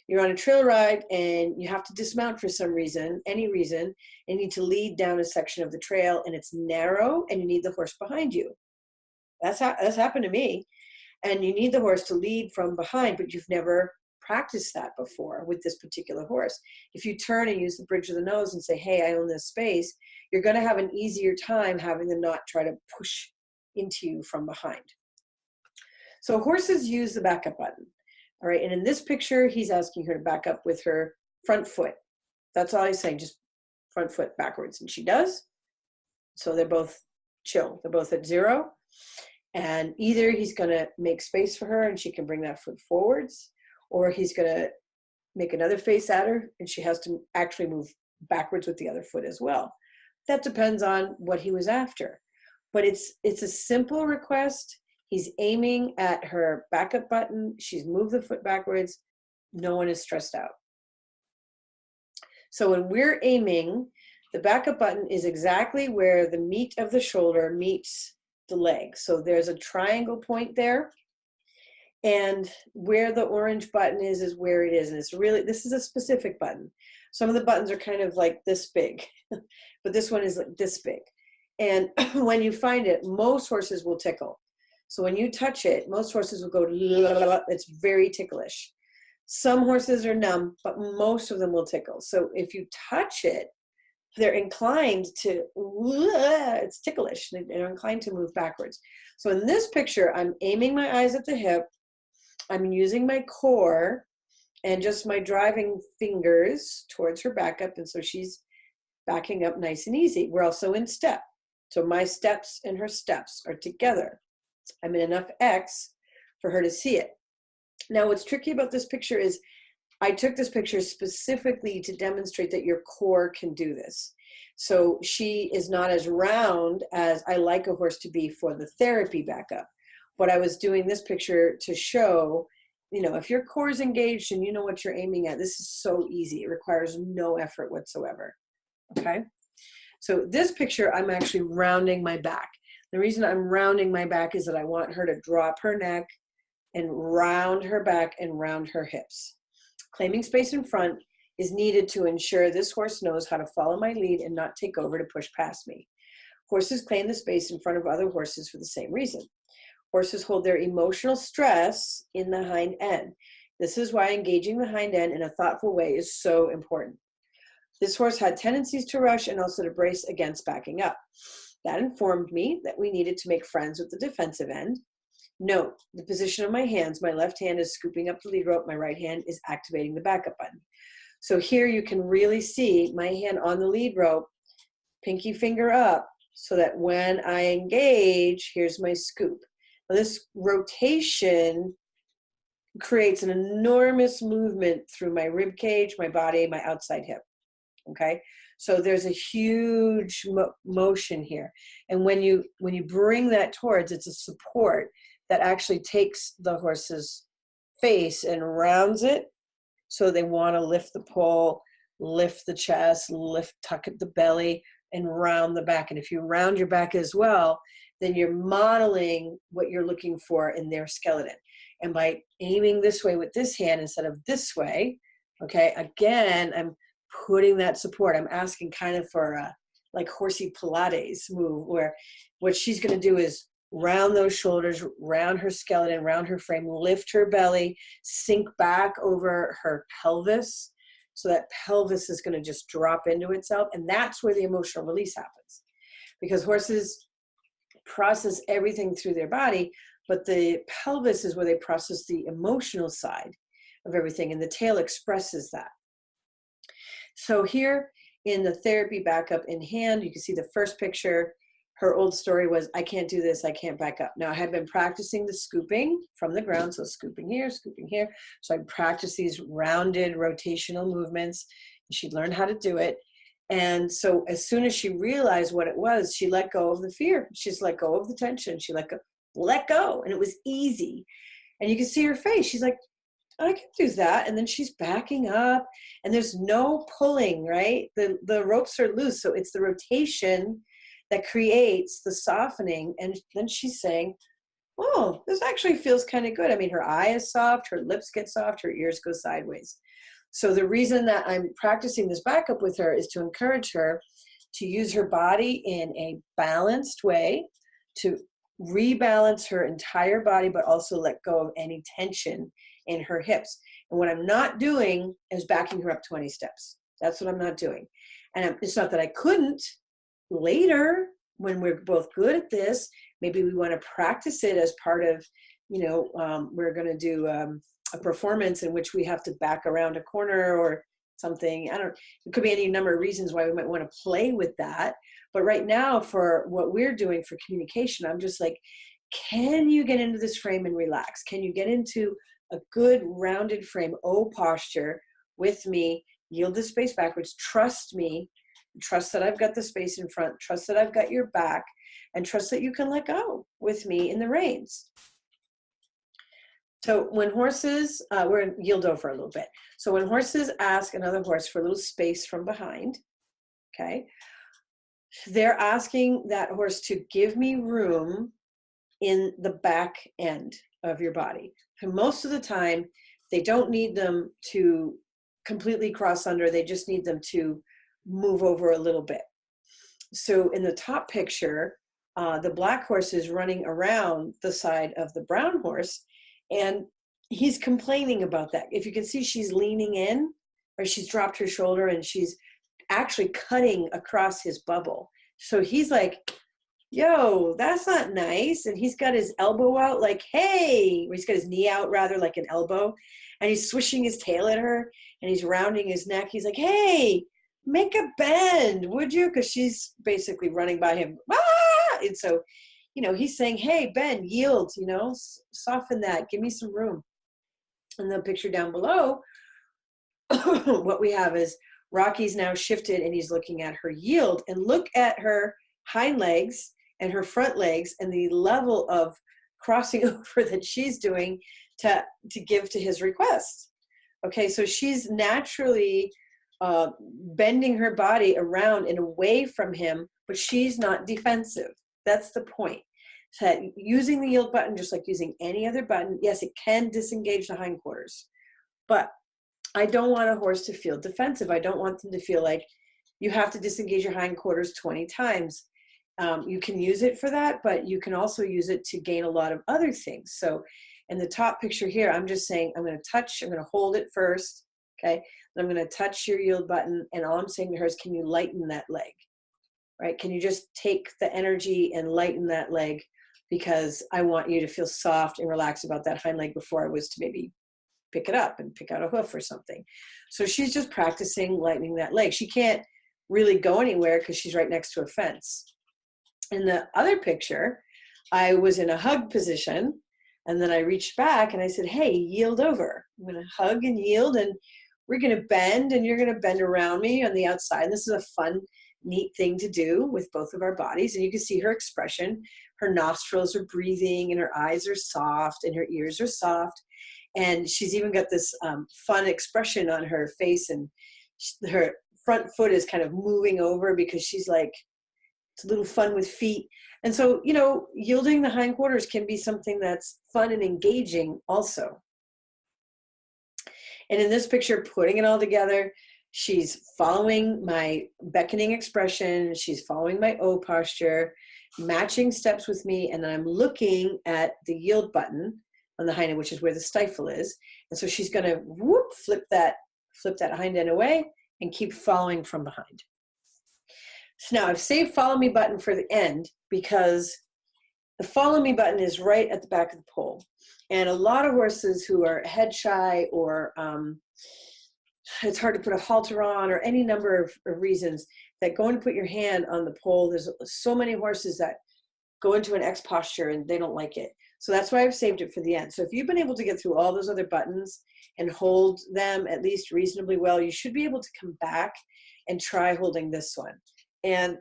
C: you're on a trail ride and you have to dismount for some reason, any reason, and you need to lead down a section of the trail, and it's narrow and you need the horse behind you. That's happened to me. And you need the horse to lead from behind, but you've never practiced that before with this particular horse. If you turn and use the bridge of the nose and say, hey, I own this space, you're going to have an easier time having them not try to push into you from behind. So horses use the backup button. All right. And in this picture, he's asking her to back up with her front foot. That's all he's saying, just front foot backwards. And she does. So they're both chill. They're both at 0. And either he's going to make space for her and she can bring that foot forwards, or he's going to make another face at her and she has to actually move backwards with the other foot as well. That depends on what he was after. But it's a simple request. He's aiming at her backup button. She's moved the foot backwards. No one is stressed out. So when we're aiming, the backup button is exactly where the meat of the shoulder meets the leg. So there's a triangle point there. And where the orange button is where it is. And it's really, this is a specific button. Some of the buttons are kind of like this big, but this one is like this big. And when you find it, most horses will tickle. So when you touch it, most horses will go, it's very ticklish. Some horses are numb, but most of them will tickle. So if you touch it, they're inclined to, it's ticklish. They're inclined to move backwards. So in this picture, I'm aiming my eyes at the hip. I'm using my core and just my driving fingers towards her backup. And so she's backing up nice and easy. We're also in step. So my steps and her steps are together. I'm in enough X for her to see it. Now, what's tricky about this picture is I took this picture specifically to demonstrate that your core can do this. So she is not as round as I like a horse to be for the therapy backup. But I was doing this picture to show, you know, if your core is engaged and you know what you're aiming at, this is so easy. It requires no effort whatsoever. Okay. So this picture, I'm actually rounding my back. The reason I'm rounding my back is that I want her to drop her neck and round her back and round her hips. Claiming space in front is needed to ensure this horse knows how to follow my lead and not take over to push past me. Horses claim the space in front of other horses for the same reason. Horses hold their emotional stress in the hind end. This is why engaging the hind end in a thoughtful way is so important. This horse had tendencies to rush and also to brace against backing up. That informed me that we needed to make friends with the defensive end. Note the position of my hands. My left hand is scooping up the lead rope. My right hand is activating the backup button. So here you can really see my hand on the lead rope, pinky finger up, so that when I engage, here's my scoop. Now this rotation creates an enormous movement through my rib cage, my body, my outside hip. Okay, so there's a huge motion here, and when you bring that towards, it's a support that actually takes the horse's face and rounds it, so they want to lift the poll, lift the chest, tuck at the belly, and round the back. And if you round your back as well, then you're modeling what you're looking for in their skeleton. And by aiming this way with this hand instead of this way, okay, again, I'm putting that support. I'm asking kind of for a like horsey Pilates move, where what she's going to do is round those shoulders, round her skeleton, round her frame, lift her belly, sink back over her pelvis. So that pelvis is going to just drop into itself. And that's where the emotional release happens, because horses process everything through their body, but the pelvis is where they process the emotional side of everything. And the tail expresses that. So here in the therapy backup in hand, you can see the first picture. Her old story was, I can't do this, I can't back up. Now I had been practicing the scooping from the ground, so scooping here, scooping here. So I practiced these rounded rotational movements. She'd learned how to do it. And so as soon as she realized what it was, she let go of the fear. She's let go of the tension. She let go, and it was easy. And you can see her face. She's like, I can do that. And then she's backing up, and there's no pulling, right? The ropes are loose. So it's the rotation that creates the softening. And then she's saying, oh, this actually feels kind of good. I mean, her eye is soft, her lips get soft, her ears go sideways. So the reason that I'm practicing this backup with her is to encourage her to use her body in a balanced way, to rebalance her entire body, but also let go of any tension in her hips. And what I'm not doing is backing her up 20 steps. That's what I'm not doing. And it's not that I couldn't. Later, when we're both good at this, maybe we want to practice it as part of, we're going to do a performance in which we have to back around a corner or something. It could be any number of reasons why we might want to play with that. But right now, for what we're doing for communication, I'm just like, can you get into this frame and relax? Can you get into a good rounded frame, O posture with me, yield the space backwards, trust me, trust that I've got the space in front, trust that I've got your back, and trust that you can let go with me in the reins. So when horses, we're in yield over a little bit. So when horses ask another horse for a little space from behind, okay, they're asking that horse to give me room in the back end of your body. And most of the time, they don't need them to completely cross under, they just need them to move over a little bit. So in the top picture, the black horse is running around the side of the brown horse, and he's complaining about that. If you can see, she's leaning in, or she's dropped her shoulder, and she's actually cutting across his bubble. So he's like, yo, that's not nice. And he's got his elbow out like, hey, or he's got his knee out rather like an elbow, and he's swishing his tail at her, and he's rounding his neck. He's like, hey, make a bend, would you? Because she's basically running by him. Ah! And so, he's saying, hey, bend, yield, soften that, give me some room. And the picture down below, what we have is Rocky's now shifted and he's looking at her yield, and look at her hind legs and her front legs and the level of crossing over that she's doing to give to his request. Okay, so she's naturally bending her body around and away from him, but she's not defensive. That's the point. So using the yield button, just like using any other button, yes, it can disengage the hindquarters, but I don't want a horse to feel defensive. I don't want them to feel like you have to disengage your hindquarters 20 times. You can use it for that, but you can also use it to gain a lot of other things. So in the top picture here, I'm just saying, I'm going to hold it first. Okay. Then I'm going to touch your yield button. And all I'm saying to her is, can you lighten that leg? Right? Can you just take the energy and lighten that leg? Because I want you to feel soft and relaxed about that hind leg before I was to maybe pick it up and pick out a hoof or something. So she's just practicing lightening that leg. She can't really go anywhere because she's right next to a fence. In the other picture, I was in a hug position, and then I reached back and I said, hey, yield over. I'm going to hug and yield, and we're going to bend, and you're going to bend around me on the outside. This is a fun, neat thing to do with both of our bodies. And you can see her expression. Her nostrils are breathing, and her eyes are soft, and her ears are soft. And she's even got this fun expression on her face, and her front foot is kind of moving over because she's like, it's a little fun with feet. And so, you know, yielding the hindquarters can be something that's fun and engaging also. And in this picture, putting it all together, she's following my beckoning expression. She's following my O posture, matching steps with me. And then I'm looking at the yield button on the hind end, which is where the stifle is. And so she's going to whoop, flip that hind end away and keep following from behind. So now I've saved follow me button for the end because the follow me button is right at the back of the pole. And a lot of horses who are head shy, or it's hard to put a halter on, or any number of reasons, that going to put your hand on the pole, there's so many horses that go into an X posture and they don't like it. So that's why I've saved it for the end. So if you've been able to get through all those other buttons and hold them at least reasonably well, you should be able to come back and try holding this one. And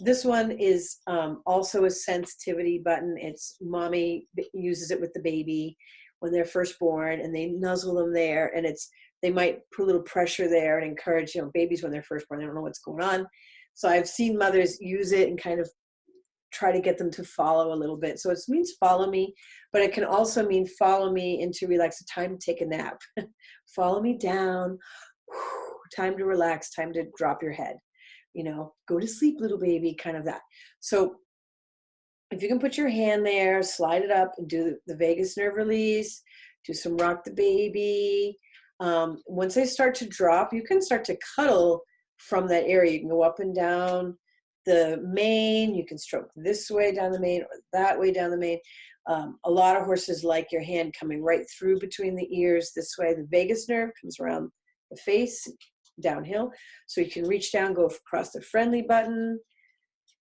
C: this one is also a sensitivity button. It's mommy uses it with the baby when they're first born, and they nuzzle them there, and they might put a little pressure there and encourage, you know, babies when they're first born, they don't know what's going on. So I've seen mothers use it and kind of try to get them to follow a little bit. So it means follow me, but it can also mean follow me into relax, time to take a nap. Follow me down, time to relax, time to drop your head. You know, go to sleep, little baby, kind of that. So if you can put your hand there, slide it up and do the vagus nerve release, do some rock the baby. Once they start to drop, you can start to cuddle from that area. You can go up and down the mane. You can stroke this way down the mane or that way down the mane. A lot of horses like your hand coming right through between the ears this way. The vagus nerve comes around the face, downhill. So you can reach down, go across the friendly button.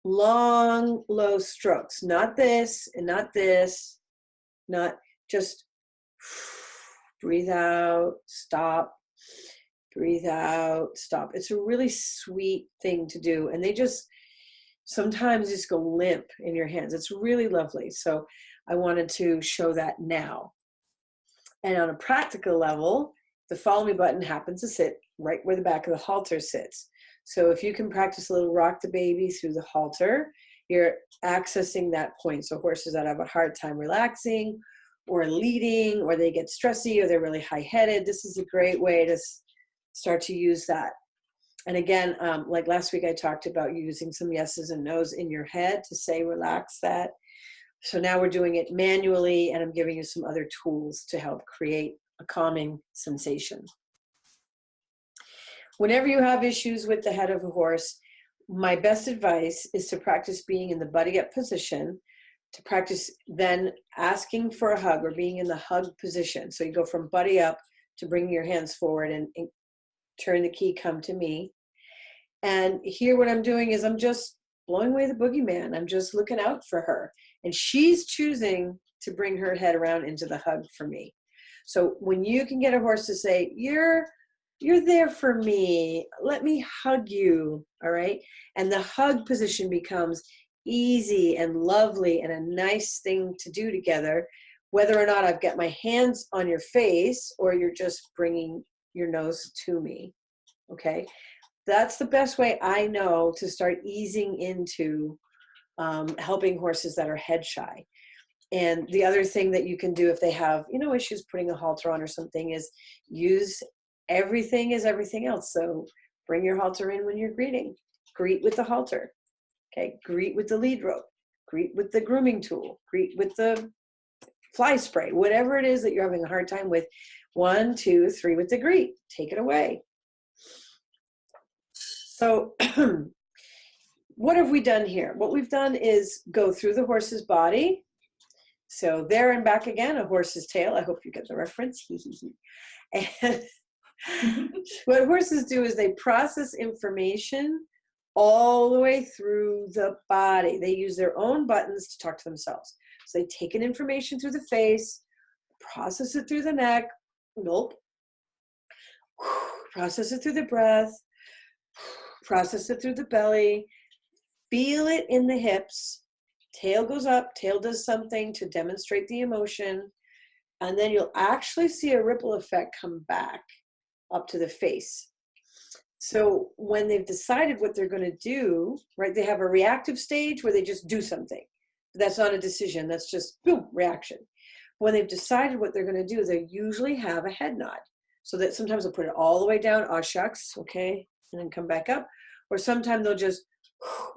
C: Long, low strokes. Not this and not this. Not just breathe out, stop, breathe out, stop. It's a really sweet thing to do. And they just sometimes just go limp in your hands. It's really lovely. So I wanted to show that now. And on a practical level, the follow me button happens to sit right where the back of the halter sits. So if you can practice a little rock the baby through the halter, you're accessing that point. So horses that have a hard time relaxing or leading, or they get stressy, or they're really high-headed, this is a great way to start to use that. And again, like last week I talked about using some yeses and nos in your head to say relax that. So now we're doing it manually, and I'm giving you some other tools to help create a calming sensation. Whenever you have issues with the head of a horse, my best advice is to practice being in the buddy up position, to practice then asking for a hug or being in the hug position. So you go from buddy up to bringing your hands forward and turn the key, come to me. And here what I'm doing is I'm just blowing away the boogeyman. I'm just looking out for her. And she's choosing to bring her head around into the hug for me. So when you can get a horse to say, you're you're there for me. Let me hug you. All right. And the hug position becomes easy and lovely and a nice thing to do together, whether or not I've got my hands on your face or you're just bringing your nose to me. Okay. That's the best way I know to start easing into helping horses that are head shy. And the other thing that you can do if they have, issues putting a halter on or something is use everything as everything else. So bring your halter in when you're greeting. Greet with the halter. Okay. Greet with the lead rope. Greet with the grooming tool. Greet with the fly spray. Whatever it is that you're having a hard time with. 1, 2, 3 with the greet. Take it away. So what have we done here? What we've done is go through the horse's body. So there and back again, a horse's tail. I hope you get the reference. And what horses do is they process information all the way through the body. They use their own buttons to talk to themselves. So they take in information through the face, process it through the neck, gulp, process it through the breath, process it through the belly, feel it in the hips. Tail goes up, tail does something to demonstrate the emotion, and then you'll actually see a ripple effect come back up to the face. So when they've decided what they're going to do, right, they have a reactive stage where they just do something. That's not a decision, that's just boom, reaction. When they've decided what they're going to do, they usually have a head nod. So that sometimes they'll put it all the way down, oh shucks, okay, and then come back up. Or sometimes they'll just,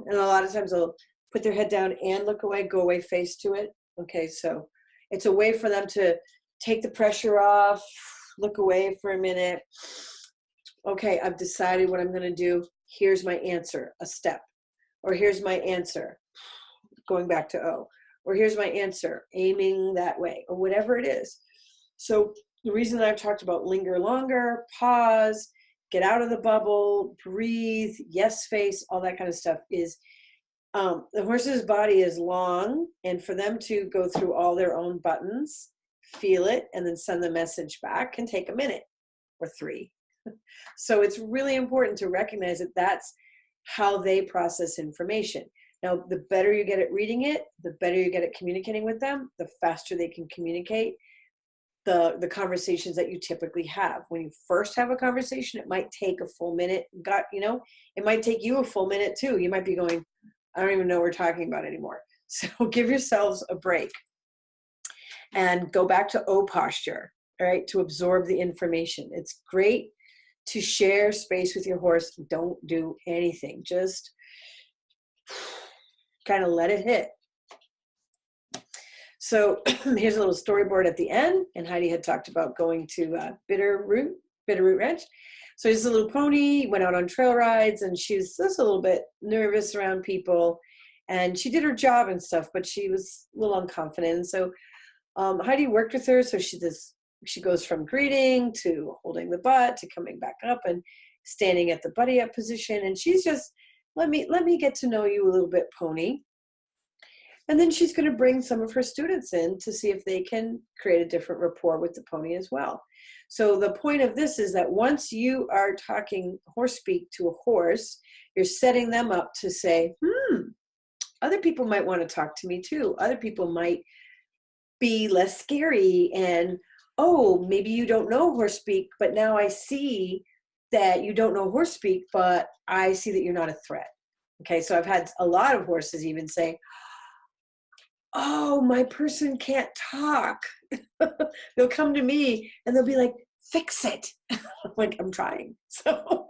C: and a lot of times they'll put their head down and look away, go away, face to it. Okay, so it's a way for them to take the pressure off, look away for a minute. Okay, I've decided what I'm going to do. Here's my answer, a step. Or here's my answer, going back to O. Or here's my answer, aiming that way, or whatever it is. So the reason I've talked about linger longer, pause, get out of the bubble, breathe, yes face, all that kind of stuff is the horse's body is long, and for them to go through all their own buttons, feel it, and then send the message back can take a minute or 3. So it's really important to recognize that that's how they process information. Now, the better you get at reading it, the better you get at communicating with them, the faster they can communicate the conversations that you typically have. When you first have a conversation, it might take a full minute. It might take you a full minute too. You might be going, I don't even know what we're talking about anymore. So give yourselves a break and go back to O posture, all right, to absorb the information. It's great to share space with your horse. Don't do anything. Just kind of let it hit. So here's a little storyboard at the end, and Heidi had talked about going to Bitterroot Ranch. So he's a little pony, went out on trail rides, and she was just a little bit nervous around people, and she did her job and stuff, but she was a little unconfident. And so Heidi worked with her, so she goes from greeting to holding the butt to coming back up and standing at the buddy up position, and she's just, let me get to know you a little bit, pony. And then she's going to bring some of her students in to see if they can create a different rapport with the pony as well. So the point of this is that once you are talking horse speak to a horse, you're setting them up to say, other people might want to talk to me too. Other people might be less scary. And, oh, maybe you don't know horse speak, but now I see that you don't know horse speak, but I see that you're not a threat. Okay, so I've had a lot of horses even say, oh, my person can't talk. They'll come to me and they'll be like, fix it. Like, I'm trying. So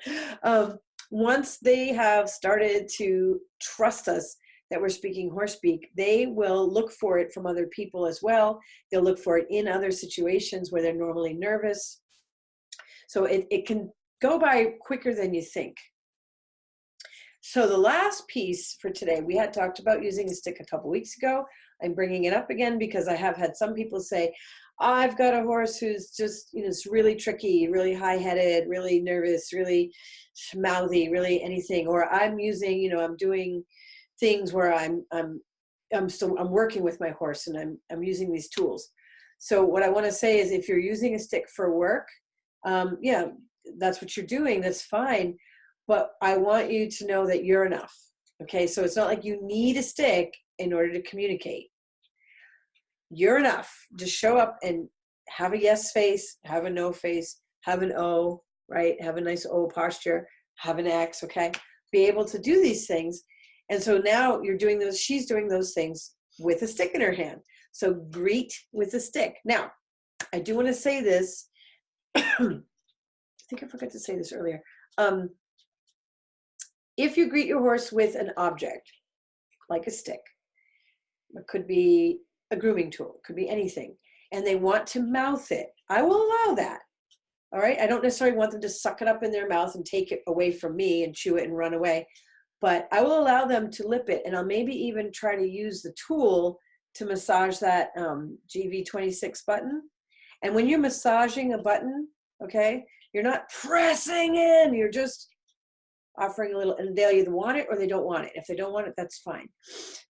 C: once they have started to trust us that we're speaking horse speak, they will look for it from other people as well. They'll look for it in other situations where they're normally nervous. So it can go by quicker than you think. So the last piece for today, we had talked about using a stick a couple weeks ago. I'm bringing it up again because I have had some people say, I've got a horse who's just, it's really tricky, really high-headed, really nervous, really mouthy, really anything. Or I'm using, I'm doing things where I'm working with my horse and I'm using these tools. So what I want to say is if you're using a stick for work, that's what you're doing, that's fine. But I want you to know that you're enough. Okay, so it's not like you need a stick in order to communicate. You're enough. Just show up and have a yes face, have a no face, have an O, right? Have a nice O posture, have an X, okay? Be able to do these things. And so now you're doing those, she's doing those things with a stick in her hand. So greet with a stick. Now, I do want to say this. I think I forgot to say this earlier. If you greet your horse with an object, like a stick, it could be a grooming tool, it could be anything, and they want to mouth it, I will allow that. All right. I don't necessarily want them to suck it up in their mouth and take it away from me and chew it and run away, but I will allow them to lip it, and I'll maybe even try to use the tool to massage that GV26 button. And when you're massaging a button, okay, you're not pressing in, you're just offering a little, and they'll either want it or they don't want it. If they don't want it, that's fine.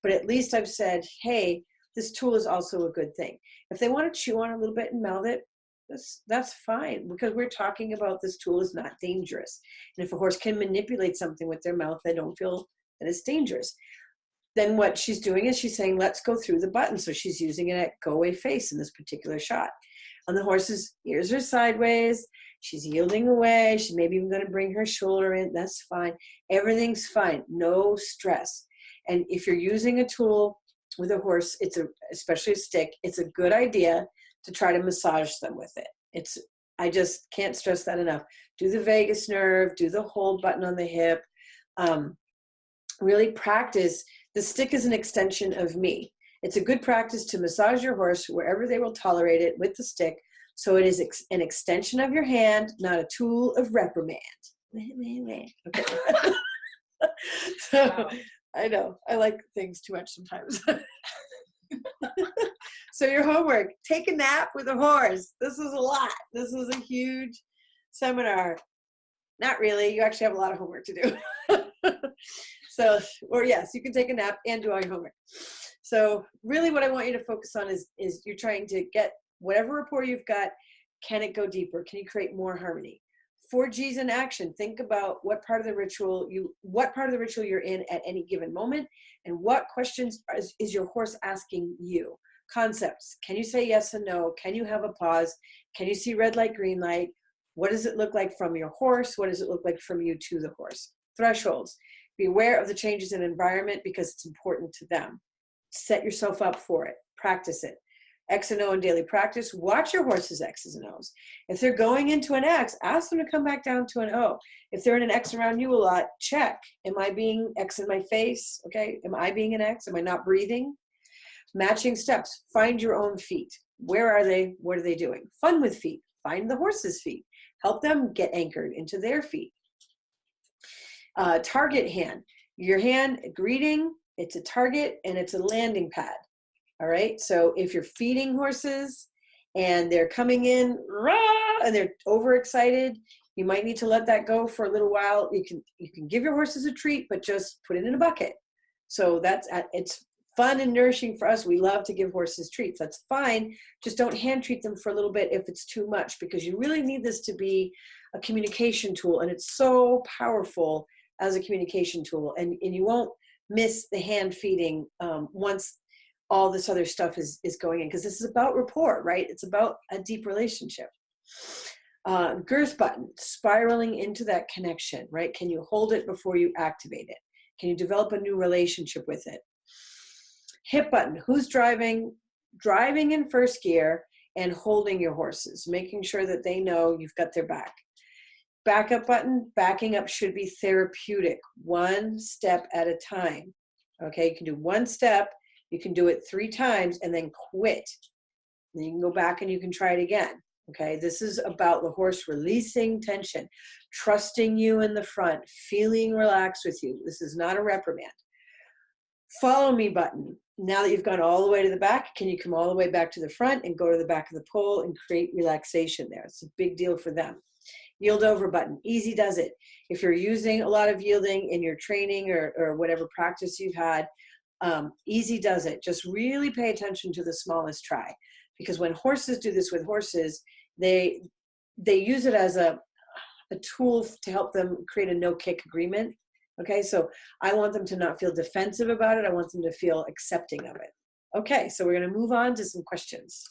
C: But at least I've said, hey, this tool is also a good thing. If they want to chew on it a little bit and mouth it, that's fine, because we're talking about this tool is not dangerous. And if a horse can manipulate something with their mouth, they don't feel that it's dangerous. Then what she's doing is she's saying, let's go through the button. So she's using it at go away face in this particular shot. And the horse's ears are sideways. She's yielding away. She's maybe even going to bring her shoulder in. That's fine. Everything's fine. No stress. And if you're using a tool with a horse, especially a stick, it's a good idea to try to massage them with it. I just can't stress that enough. Do the vagus nerve, do the hold button on the hip. Really practice. The stick is an extension of me. It's a good practice to massage your horse wherever they will tolerate it with the stick. So it is an extension of your hand, not a tool of reprimand. Okay. So, wow. I know, I like things too much sometimes. So your homework, take a nap with a horse. This is a lot. This is a huge seminar. Not really, you actually have a lot of homework to do. So, or yes, you can take a nap and do all your homework. So really what I want you to focus on is you're trying to get whatever rapport you've got, can it go deeper? Can you create more harmony? 4Gs in action. Think about what part of the ritual you're in at any given moment, and what questions is your horse asking you. Concepts. Can you say yes and no? Can you have a pause? Can you see red light, green light? What does it look like from your horse? What does it look like from you to the horse? Thresholds. Be aware of the changes in environment because it's important to them. Set yourself up for it. Practice it. X and O in daily practice. Watch your horse's X's and O's. If they're going into an X, ask them to come back down to an O. If they're in an X around you a lot, check. Am I being X in my face? Okay. Am I being an X? Am I not breathing? Matching steps. Find your own feet. Where are they? What are they doing? Fun with feet. Find the horse's feet. Help them get anchored into their feet. Target hand. Your hand, greeting, it's a target and it's a landing pad. All right. So if you're feeding horses and they're coming in rah, and they're overexcited, you might need to let that go for a little while. You can give your horses a treat, but just put it in a bucket. So it's fun and nourishing for us. We love to give horses treats. That's fine. Just don't hand treat them for a little bit if it's too much, because you really need this to be a communication tool, and it's so powerful as a communication tool. And you won't miss the hand feeding once all this other stuff is going in, because this is about rapport, right? It's about a deep relationship. Girth button, spiraling into that connection, right? Can you hold it before you activate it? Can you develop a new relationship with it? Hip button, who's driving in first gear and holding your horses, making sure that they know you've got their back. Backup button, backing up should be therapeutic, one step at a time. Okay, you can do one step, you can do it 3 times and then quit. Then you can go back and you can try it again. Okay, this is about the horse releasing tension, trusting you in the front, feeling relaxed with you. This is not a reprimand. Follow me button. Now that you've gone all the way to the back, can you come all the way back to the front and go to the back of the pole and create relaxation there? It's a big deal for them. Yield over button, easy does it. If you're using a lot of yielding in your training or whatever practice you've had, easy does it. Just really pay attention to the smallest try, because when horses do this with horses, they use it as a a tool to help them create a no-kick agreement. Okay, so I want them to not feel defensive about it. I want them to feel accepting of it. Okay, so we're going to move on to some questions.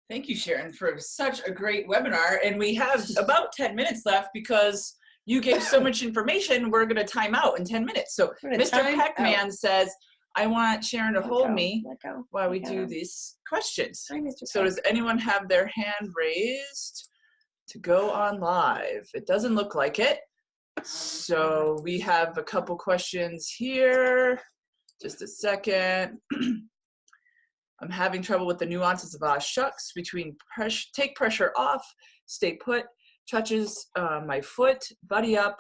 A: Thank you, Sharon, for such a great webinar. And we have about 10 minutes left because you gave so much information. We're going to time out in 10 minutes. So Mr. Peckman says, I want Sharon to hold me while we do these questions.
C: Hi, Mr.
A: So does anyone have their hand raised to go on live? It doesn't look like it. So we have a couple questions here. Just a second. I'm having trouble with the nuances of shucks between take pressure off, stay put, touches my foot, buddy up,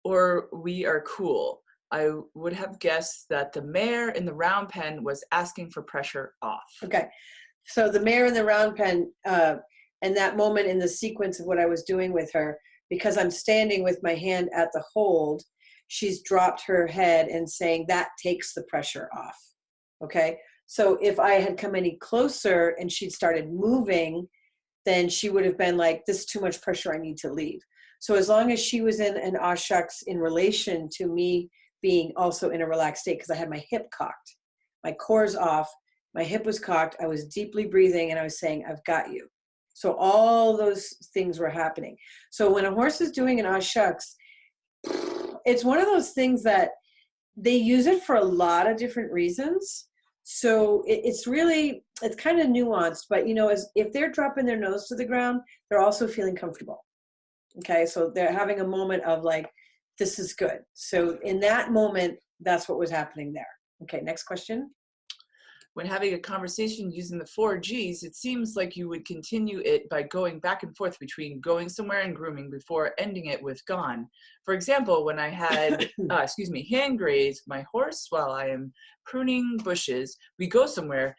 A: or we are cool. I would have guessed that the mare in the round pen was asking for pressure off.
C: Okay, so the mare in the round pen, and that moment in the sequence of what I was doing with her, because I'm standing with my hand at the hold, she's dropped her head and saying that takes the pressure off. Okay, so if I had come any closer and she'd started moving, then she would have been like, this is too much pressure, I need to leave. So as long as she was in an aw shucks in relation to me being also in a relaxed state, because I had my hip cocked, my core's off, my hip was cocked, I was deeply breathing, and I was saying, I've got you. So all those things were happening. So when a horse is doing an aw shucks, it's one of those things that they use it for a lot of different reasons. So it's kind of nuanced, but if they're dropping their nose to the ground, they're also feeling comfortable. Okay, so they're having a moment of like, this is good. So in that moment, that's what was happening there. Okay, next question.
A: When having a conversation using the 4 Gs, it seems like you would continue it by going back and forth between going somewhere and grooming before ending it with gone. For example, when I had, hand graze my horse while I am pruning bushes, we go somewhere,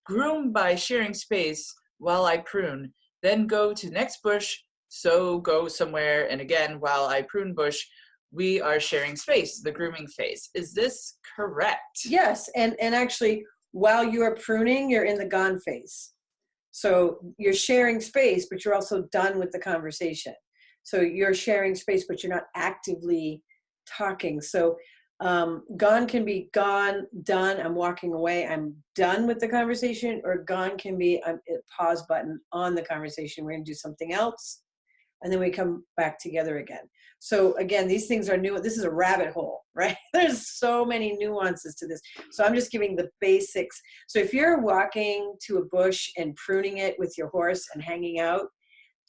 A: groom by sharing space while I prune, then go to next bush, so go somewhere, and again, while I prune bush, we are sharing space, the grooming phase. Is this correct?
C: Yes, and actually, while you are pruning, you're in the gone phase. So you're sharing space, but you're also done with the conversation. So you're sharing space, but you're not actively talking. So gone can be gone, done, I'm walking away, I'm done with the conversation, or gone can be a pause button on the conversation. We're going to do something else, and then we come back together again. So again, these things are new. This is a rabbit hole, right? There's so many nuances to this. So I'm just giving the basics. So if you're walking to a bush and pruning it with your horse and hanging out,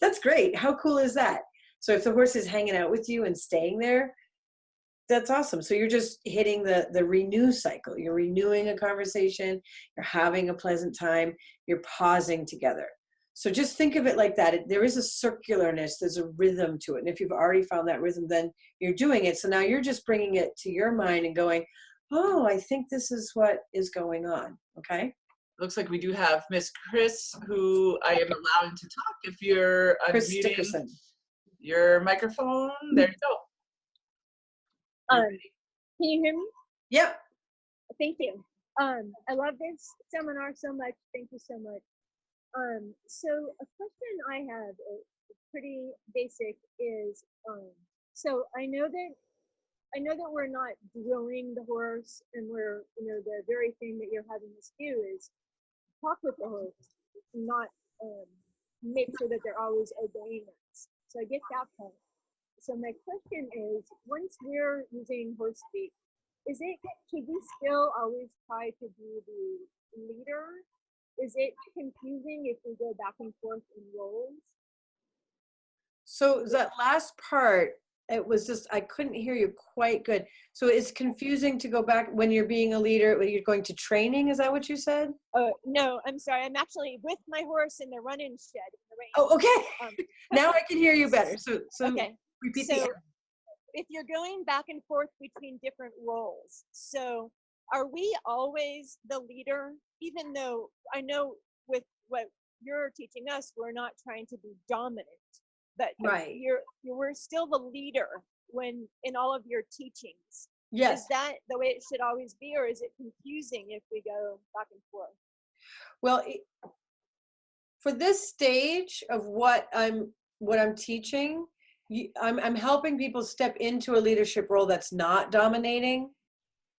C: that's great. How cool is that? So if the horse is hanging out with you and staying there, that's awesome. So you're just hitting the renew cycle. You're renewing a conversation. You're having a pleasant time. You're pausing together. So just think of it like that. There is a circularness, there's a rhythm to it. And if you've already found that rhythm, then you're doing it. So now you're just bringing it to your mind and going, oh, I think this is what is going on, okay?
A: Looks like we do have Miss Chris, who I am allowing to talk. If you're unmuting your microphone, there you go.
D: Can you hear me?
C: Yep.
D: Thank you. I love this seminar so much. Thank you so much. So a question I have, pretty basic, is so I know that we're not drilling the horse, and we're the very thing that you're having us do is talk with the horse, not make sure that they're always obeying us. So I get that part. So my question is, once we're using horse speak, should we still always try to be the leader? Is it confusing if we go back and forth in roles?
C: So that last part, it was just, I couldn't hear you quite good. So it's confusing to go back when you're being a leader, when you're going to training, is that what you said?
D: No, I'm sorry. I'm actually with my horse in the run-in shed. In the rain.
C: Oh, okay. Now I can hear you better. So
D: okay.
C: Repeat
D: so if you're going back and forth between different roles, so are we always the leader? Even though I know with what you're teaching us, we're not trying to be dominant, but
C: right.
D: We're still the leader when in all of your teachings.
C: Yes.
D: Is that the way it should always be, or is it confusing if we go back and forth?
C: Well, for this stage of what I'm teaching, I'm helping people step into a leadership role that's not dominating.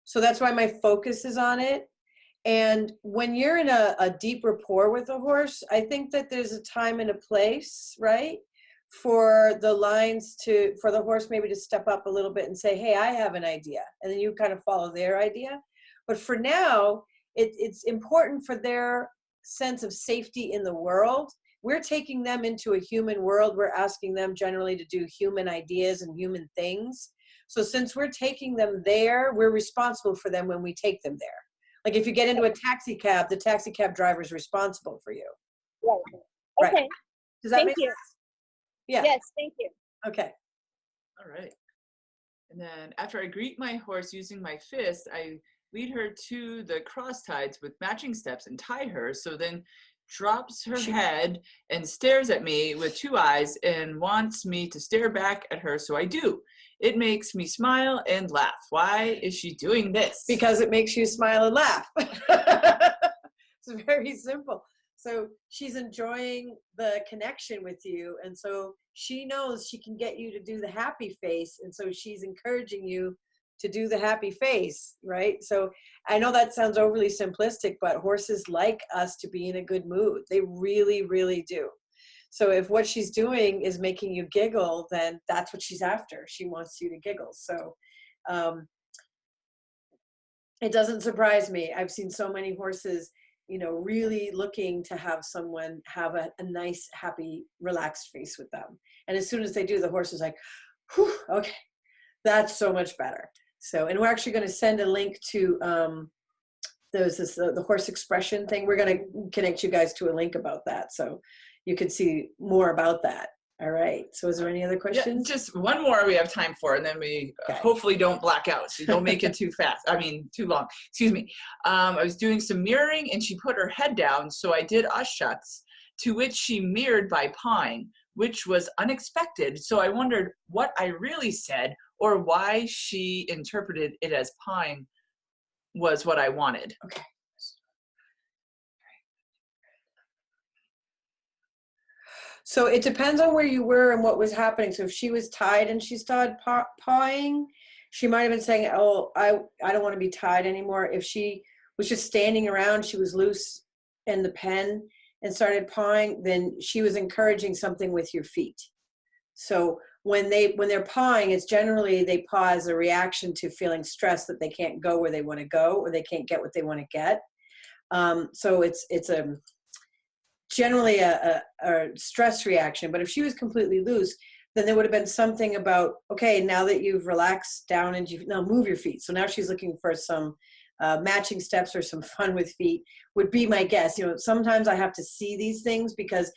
C: So that's why my focus is on it. And when you're in a deep rapport with a horse, I think that there's a time and a place, right? For the for the horse maybe to step up a little bit and say, hey, I have an idea. And then you kind of follow their idea. But for now, it's important for their sense of safety in the world. We're taking them into a human world. We're asking them generally to do human ideas and human things. So since we're taking them there, we're responsible for them when we take them there. Like if you get into a taxi cab, the taxi cab driver is responsible for you.
D: Right. Okay.
C: Does that
D: Thank
C: make
D: you.
C: sense? Yeah.
D: Yes, thank you.
C: Okay.
A: All right. And then after I greet my horse using my fist, I lead her to the cross tides with matching steps and tie her. So then drops her head and stares at me with two eyes and wants me to stare back at her. So I do. It makes me smile and laugh. Why is she doing this?
C: Because it makes you smile and laugh. It's very simple. So she's enjoying the connection with you. And so she knows she can get you to do the happy face. And so she's encouraging you to do the happy face, right? So I know that sounds overly simplistic, but horses like us to be in a good mood. They really, really do. So if what she's doing is making you giggle, then that's what she's after. She wants you to giggle. So it doesn't surprise me. I've seen so many horses, really looking to have someone have a nice, happy, relaxed face with them. And as soon as they do, the horse is like, whew, okay, that's so much better. So, and we're actually going to send a link to the horse expression thing. We're going to connect you guys to a link about that, so you can see more about that. All right. So, is there any other questions?
A: Yeah, just one more we have time for, and then we hopefully don't black out. So don't make it too fast. Too long. Excuse me. I was doing some mirroring, and she put her head down, so I did shucks, to which she mirrored by pawing, which was unexpected. So I wondered what I really said, or why she interpreted it as pawing was what I wanted.
C: Okay. So it depends on where you were and what was happening. So if she was tied and she started pawing, she might have been saying, oh, I don't want to be tied anymore. If she was just standing around, she was loose in the pen and started pawing, then she was encouraging something with your feet. So when they're pawing, it's generally they paw as a reaction to feeling stressed that they can't go where they want to go, or they can't get what they want to get. So it's generally a stress reaction. But if she was completely loose, then there would have been something about, okay, now that you've relaxed down and you now move your feet. So now she's looking for some matching steps or some fun with feet, would be my guess. Sometimes I have to see these things because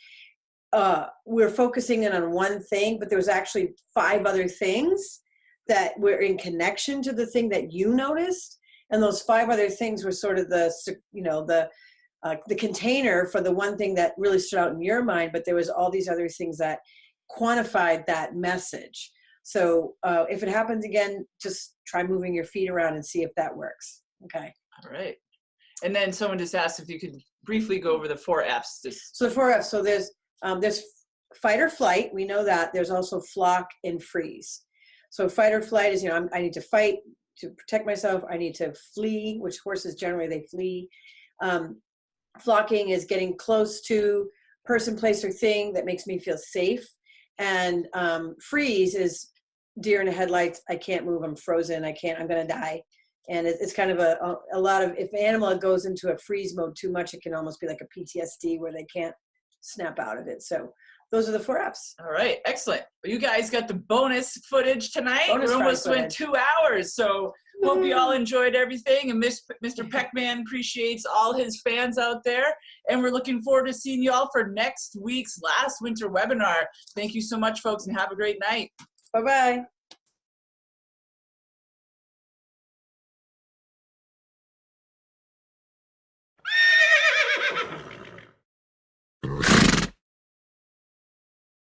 C: we're focusing in on one thing, but there was actually 5 other things that were in connection to the thing that you noticed. And those 5 other things were sort of the container for the one thing that really stood out in your mind, but there was all these other things that quantified that message. So if it happens again, just try moving your feet around and see if that works. Okay.
A: All right. And then someone just asked if you could briefly go over the 4 F's.
C: So the 4 F's. So there's fight or flight. We know that. There's also flock and freeze. So fight or flight is, I need to fight to protect myself. I need to flee, which horses generally, they flee. Flocking is getting close to person, place, or thing that makes me feel safe. And freeze is deer in the headlights. I can't move. I'm frozen. I'm going to die. And it's kind of a lot of, if an animal goes into a freeze mode too much, it can almost be like a PTSD where they can't snap out of it. So those are the 4 F's.
A: All right. Excellent. Well, you guys got the bonus footage tonight. We almost went 2 hours. So hope you all enjoyed everything. And Mr. Peckman appreciates all his fans out there. And we're looking forward to seeing you all for next week's last winter webinar. Thank you so much, folks, and have a great night.
C: Bye-bye.